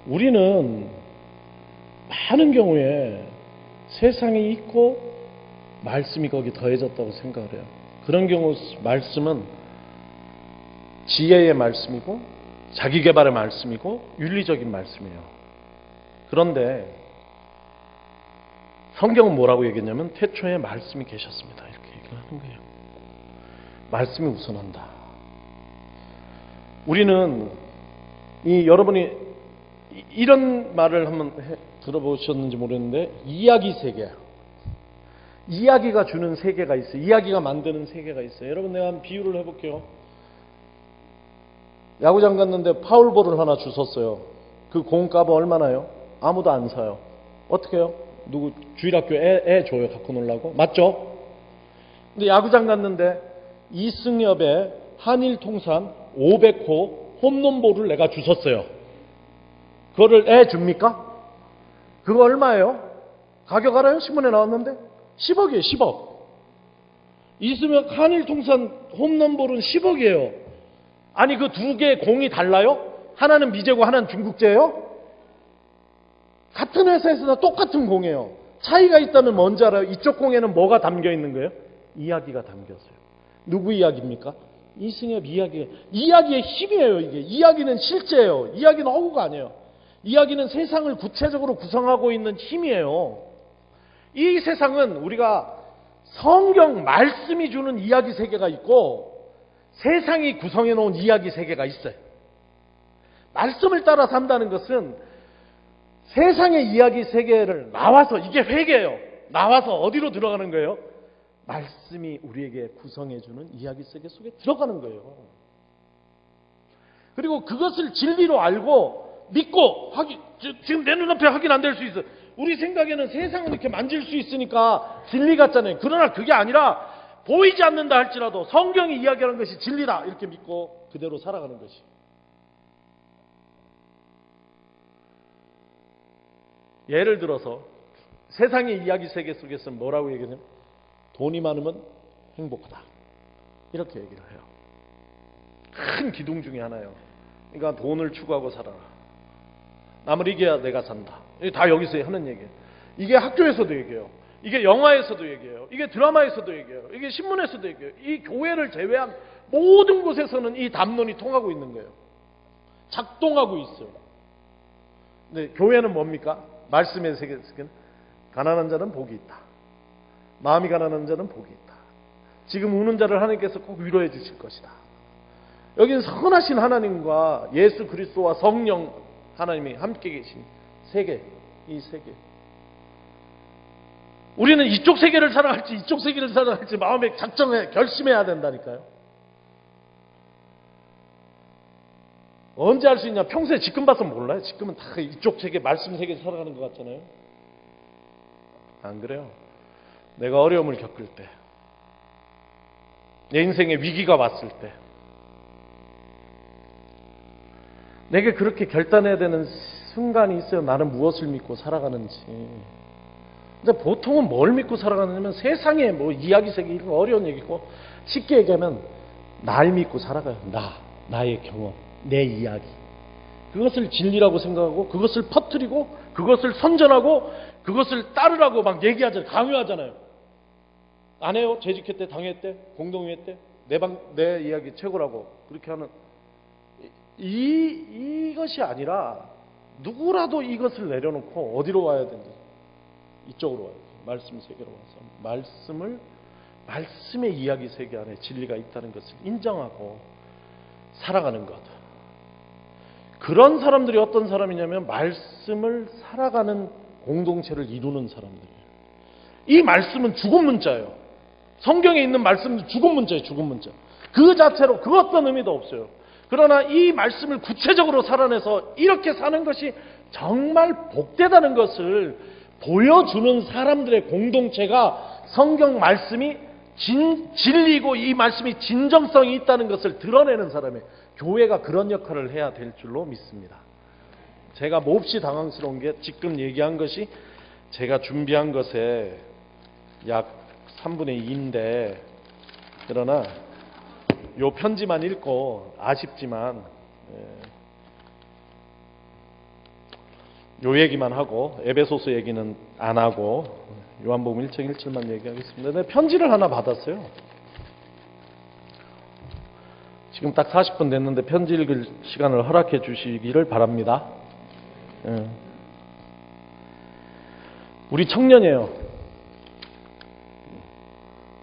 우리는 많은 경우에 세상이 있고 말씀이 거기 더해졌다고 생각을 해요. 그런 경우 말씀은 지혜의 말씀이고 자기개발의 말씀이고 윤리적인 말씀이에요. 그런데 성경은 뭐라고 얘기했냐면 태초에 말씀이 계셨습니다, 이렇게 얘기를 하는 거예요. 말씀이 우선한다. 우리는 여러분이 이런 말을 한번 들어보셨는지 모르겠는데, 이야기 세계, 이야기가 주는 세계가 있어요. 이야기가 만드는 세계가 있어요. 여러분, 내가 한 비유를 해볼게요. 야구장 갔는데 파울볼을 하나 주웠어요. 그 공값은 얼마나요? 아무도 안 사요. 어떻게 해요? 누구 주일학교 애 줘요, 갖고 놀라고? 맞죠? 근데 야구장 갔는데 이승엽의 한일통산 500호 홈런볼을 내가 주웠어요. 그거를 애 줍니까? 그거 얼마예요? 가격 알아요? 신문에 나왔는데 10억이에요. 10억. 이승엽 한일통산 홈런볼은 10억이에요. 아니, 그 두 개의 공이 달라요? 하나는 미제고 하나는 중국제예요? 같은 회사에서나 똑같은 공이에요. 차이가 있다면 뭔지 알아요? 이쪽 공에는 뭐가 담겨 있는 거예요? 이야기가 담겼어요. 누구 이야기입니까? 이승엽 이야기의 힘이에요. 이게 이야기는 실제예요. 이야기는 허구가 아니에요. 이야기는 세상을 구체적으로 구성하고 있는 힘이에요. 이 세상은 우리가 성경 말씀이 주는 이야기 세계가 있고 세상이 구성해 놓은 이야기 세계가 있어요. 말씀을 따라 산다는 것은 세상의 이야기 세계를 나와서, 이게 회개예요. 나와서 어디로 들어가는 거예요? 말씀이 우리에게 구성해 주는 이야기 세계 속에 들어가는 거예요. 그리고 그것을 진리로 알고 믿고 지금 내 눈앞에 확인 안 될 수 있어요. 우리 생각에는 세상을 이렇게 만질 수 있으니까 진리 같잖아요. 그러나 그게 아니라 보이지 않는다 할지라도 성경이 이야기하는 것이 진리다 이렇게 믿고 그대로 살아가는 것이. 예를 들어서 세상의 이야기 세계 속에서는 뭐라고 얘기하냐면 돈이 많으면 행복하다 이렇게 얘기를 해요. 큰 기둥 중에 하나예요. 그러니까 돈을 추구하고 살아라. 남을 이겨야 내가 산다. 다 여기서 하는 얘기예요. 이게 학교에서도 얘기해요. 이게 영화에서도 얘기해요. 이게 드라마에서도 얘기해요. 이게 신문에서도 얘기해요. 이 교회를 제외한 모든 곳에서는 이 담론이 통하고 있는 거예요. 작동하고 있어요. 근데 교회는 뭡니까? 말씀의 세계는 가난한 자는 복이 있다. 마음이 가난한 자는 복이 있다. 지금 우는 자를 하나님께서 꼭 위로해 주실 것이다. 여기는 선하신 하나님과 예수 그리스도와 성령 하나님이 함께 계신 세계, 이 세계. 우리는 이쪽 세계를 살아갈지 이쪽 세계를 살아갈지 마음에 작정해 결심해야 된다니까요. 언제 할 수 있냐? 평소에 지금 봐서 몰라요. 지금은 다 이쪽 세계, 말씀 세계에서 살아가는 것 같잖아요. 안 그래요? 내가 어려움을 겪을 때, 내 인생에 위기가 왔을 때, 내게 그렇게 결단해야 되는 순간이 있어요. 나는 무엇을 믿고 살아가는지. 근데 보통은 뭘 믿고 살아가느냐면 세상에 뭐 이야기 세계 이런 어려운 얘기고 쉽게 얘기하면 날 믿고 살아가요. 나의 경험, 내 이야기. 그것을 진리라고 생각하고 그것을 퍼뜨리고 그것을 선전하고 그것을 따르라고 막 얘기하잖아요. 강요하잖아요. 안 해요? 재직회 때, 당회 때, 공동회 때 내 이야기 최고라고 그렇게 하는 이것이 아니라 누구라도 이것을 내려놓고 어디로 와야 되는지 이쪽으로 와야 돼요. 말씀 세계로 와서 말씀의 이야기 세계 안에 진리가 있다는 것을 인정하고 살아가는 것. 그런 사람들이 어떤 사람이냐면 말씀을 살아가는 공동체를 이루는 사람들이에요. 이 말씀은 죽은 문자예요. 성경에 있는 말씀은 죽은 문자예요. 죽은 문자. 그 자체로 그 어떤 의미도 없어요. 그러나 이 말씀을 구체적으로 살아내서 이렇게 사는 것이 정말 복되다는 것을 보여주는 사람들의 공동체가 성경 말씀이 진리고 이 말씀이 진정성이 있다는 것을 드러내는 사람의 교회가 그런 역할을 해야 될 줄로 믿습니다. 제가 몹시 당황스러운 게 지금 얘기한 것이 제가 준비한 것에 약 3분의 2인데 그러나 요 편지만 읽고 아쉽지만 요 얘기만 하고 에베소서 얘기는 안 하고 요한복음 1장 1절만 얘기하겠습니다. 근데 편지를 하나 받았어요. 지금 딱 40분 됐는데 편지 읽을 시간을 허락해 주시기를 바랍니다. 우리 청년이에요.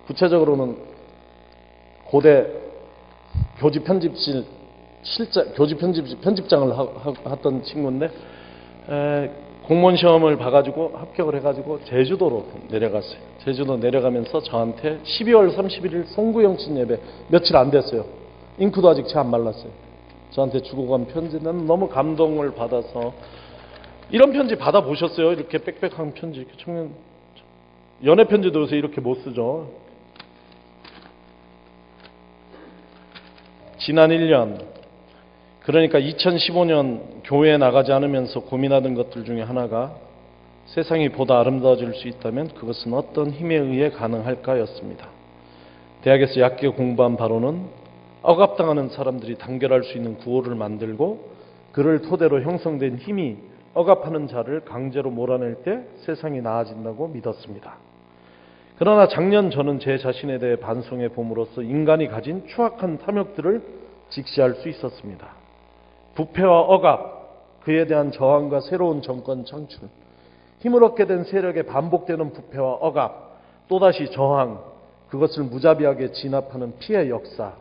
구체적으로는 고대 교집 편집실 교집 편집장을 했던 친구인데 공무원 시험을 봐가지고 합격을 해가지고 제주도로 내려갔어요. 제주도 내려가면서 저한테 12월 31일 송구영신 예배 며칠 안 됐어요. 잉크도 아직 채 안 말랐어요. 저한테 주고 간 편지는 너무 감동을 받아서 이런 편지 받아보셨어요? 이렇게 빽빽한 편지. 이렇게 청년 연애 편지도 요새 이렇게 못 쓰죠. 지난 1년 그러니까 2015년 교회에 나가지 않으면서 고민하던 것들 중에 하나가 세상이 보다 아름다워질 수 있다면 그것은 어떤 힘에 의해 가능할까였습니다. 대학에서 약계 공부한 바로는 억압당하는 사람들이 단결할 수 있는 구호를 만들고 그를 토대로 형성된 힘이 억압하는 자를 강제로 몰아낼 때 세상이 나아진다고 믿었습니다. 그러나 작년 저는 제 자신에 대해 반성해 봄으로써 인간이 가진 추악한 탐욕들을 직시할 수 있었습니다. 부패와 억압, 그에 대한 저항과 새로운 정권 창출, 힘을 얻게 된 세력의 반복되는 부패와 억압, 또다시 저항, 그것을 무자비하게 진압하는 피해 역사.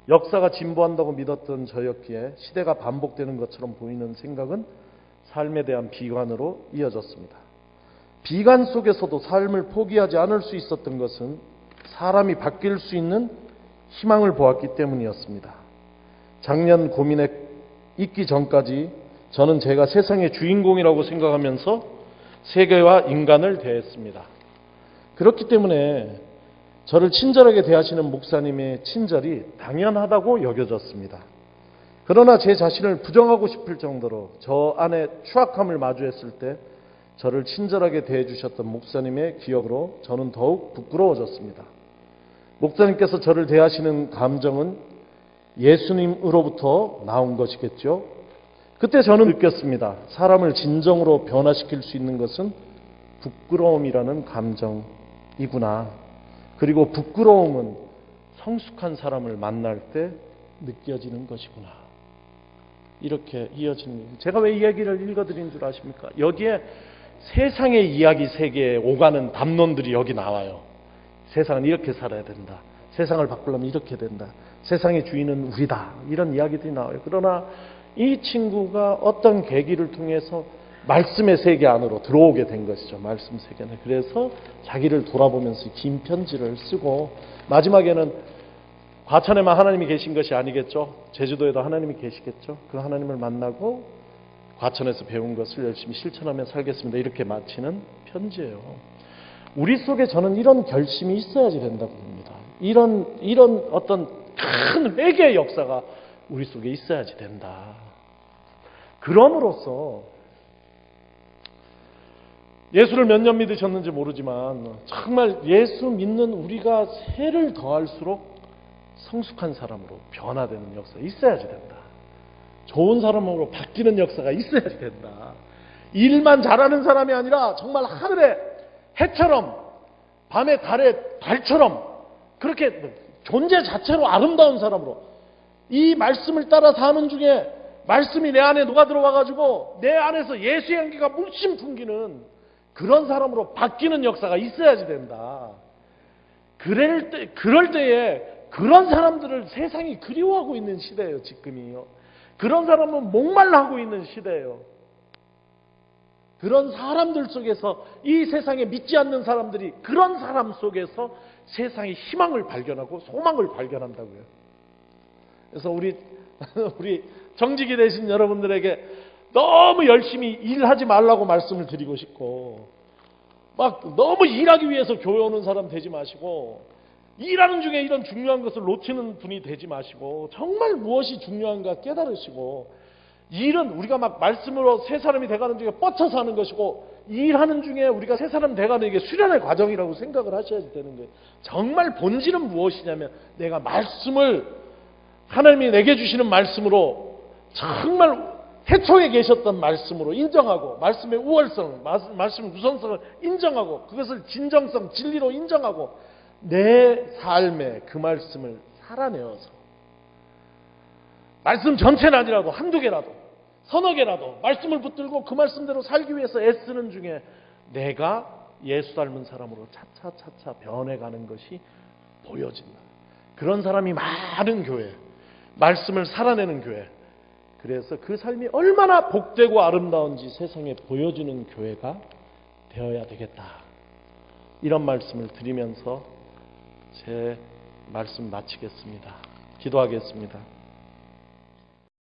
역사가 진보한다고 믿었던 저였기에 시대가 반복되는 것처럼 보이는 생각은 삶에 대한 비관으로 이어졌습니다. 비관 속에서도 삶을 포기하지 않을 수 있었던 것은 사람이 바뀔 수 있는 희망을 보았기 때문이었습니다. 작년 고민에 있기 전까지 저는 제가 세상의 주인공이라고 생각하면서 세계와 인간을 대했습니다. 그렇기 때문에 저를 친절하게 대하시는 목사님의 친절이 당연하다고 여겨졌습니다. 그러나 제 자신을 부정하고 싶을 정도로 저 안에 추악함을 마주했을 때 저를 친절하게 대해주셨던 목사님의 기억으로 저는 더욱 부끄러워졌습니다. 목사님께서 저를 대하시는 감정은 예수님으로부터 나온 것이겠죠. 그때 저는 느꼈습니다. 사람을 진정으로 변화시킬 수 있는 것은 부끄러움이라는 감정이구나. 그리고 부끄러움은 성숙한 사람을 만날 때 느껴지는 것이구나. 이렇게 이어지는 거예요. 제가 왜 이 얘기를 읽어드린 줄 아십니까? 여기에 세상의 이야기 세계에 오가는 담론들이 여기 나와요. 세상은 이렇게 살아야 된다. 세상을 바꾸려면 이렇게 된다. 세상의 주인은 우리다. 이런 이야기들이 나와요. 그러나 이 친구가 어떤 계기를 통해서 말씀의 세계 안으로 들어오게 된 것이죠. 말씀 세계는. 그래서 자기를 돌아보면서 긴 편지를 쓰고 마지막에는 과천에만 하나님이 계신 것이 아니겠죠. 제주도에도 하나님이 계시겠죠. 그 하나님을 만나고 과천에서 배운 것을 열심히 실천하며 살겠습니다. 이렇게 마치는 편지예요. 우리 속에 저는 이런 결심이 있어야지 된다고 봅니다. 이런 어떤 큰 회개의 역사가 우리 속에 있어야지 된다. 그럼으로써 예수를 몇 년 믿으셨는지 모르지만 정말 예수 믿는 우리가 세를 더할수록 성숙한 사람으로 변화되는 역사가 있어야지 된다. 좋은 사람으로 바뀌는 역사가 있어야지 된다. 일만 잘하는 사람이 아니라 정말 하늘의 해처럼 밤의 달의 달처럼 그렇게 존재 자체로 아름다운 사람으로 이 말씀을 따라 사는 중에 말씀이 내 안에 녹아 들어와가지고 내 안에서 예수의 향기가 물씬 풍기는 그런 사람으로 바뀌는 역사가 있어야지 된다. 그럴 때에 그런 사람들을 세상이 그리워하고 있는 시대예요. 지금이요. 그런 사람은 목말라하고 있는 시대예요. 그런 사람들 속에서 이 세상에 믿지 않는 사람들이 그런 사람 속에서 세상의 희망을 발견하고 소망을 발견한다고요. 그래서 우리 정직이 되신 여러분들에게 너무 열심히 일하지 말라고 말씀을 드리고 싶고 막 너무 일하기 위해서 교회 오는 사람 되지 마시고 일하는 중에 이런 중요한 것을 놓치는 분이 되지 마시고 정말 무엇이 중요한가 깨달으시고 일은 우리가 막 말씀으로 새 사람이 돼가는 중에 뻗쳐서 하는 것이고 일하는 중에 우리가 새 사람 돼가는 게 수련의 과정이라고 생각을 하셔야 되는 거예요. 정말 본질은 무엇이냐면 내가 말씀을 하나님이 내게 주시는 말씀으로 정말 태초에 계셨던 말씀으로 인정하고 말씀의 우월성, 말씀의 우선성을 인정하고 그것을 진정성, 진리로 인정하고 내 삶에 그 말씀을 살아내어서 말씀 전체는 아니라도 한두 개라도 서너 개라도 말씀을 붙들고 그 말씀대로 살기 위해서 애쓰는 중에 내가 예수 닮은 사람으로 차차차차 변해가는 것이 보여진다. 그런 사람이 많은 교회, 말씀을 살아내는 교회, 그래서 그 삶이 얼마나 복되고 아름다운지 세상에 보여주는 교회가 되어야 되겠다. 이런 말씀을 드리면서 제 말씀 마치겠습니다. 기도하겠습니다.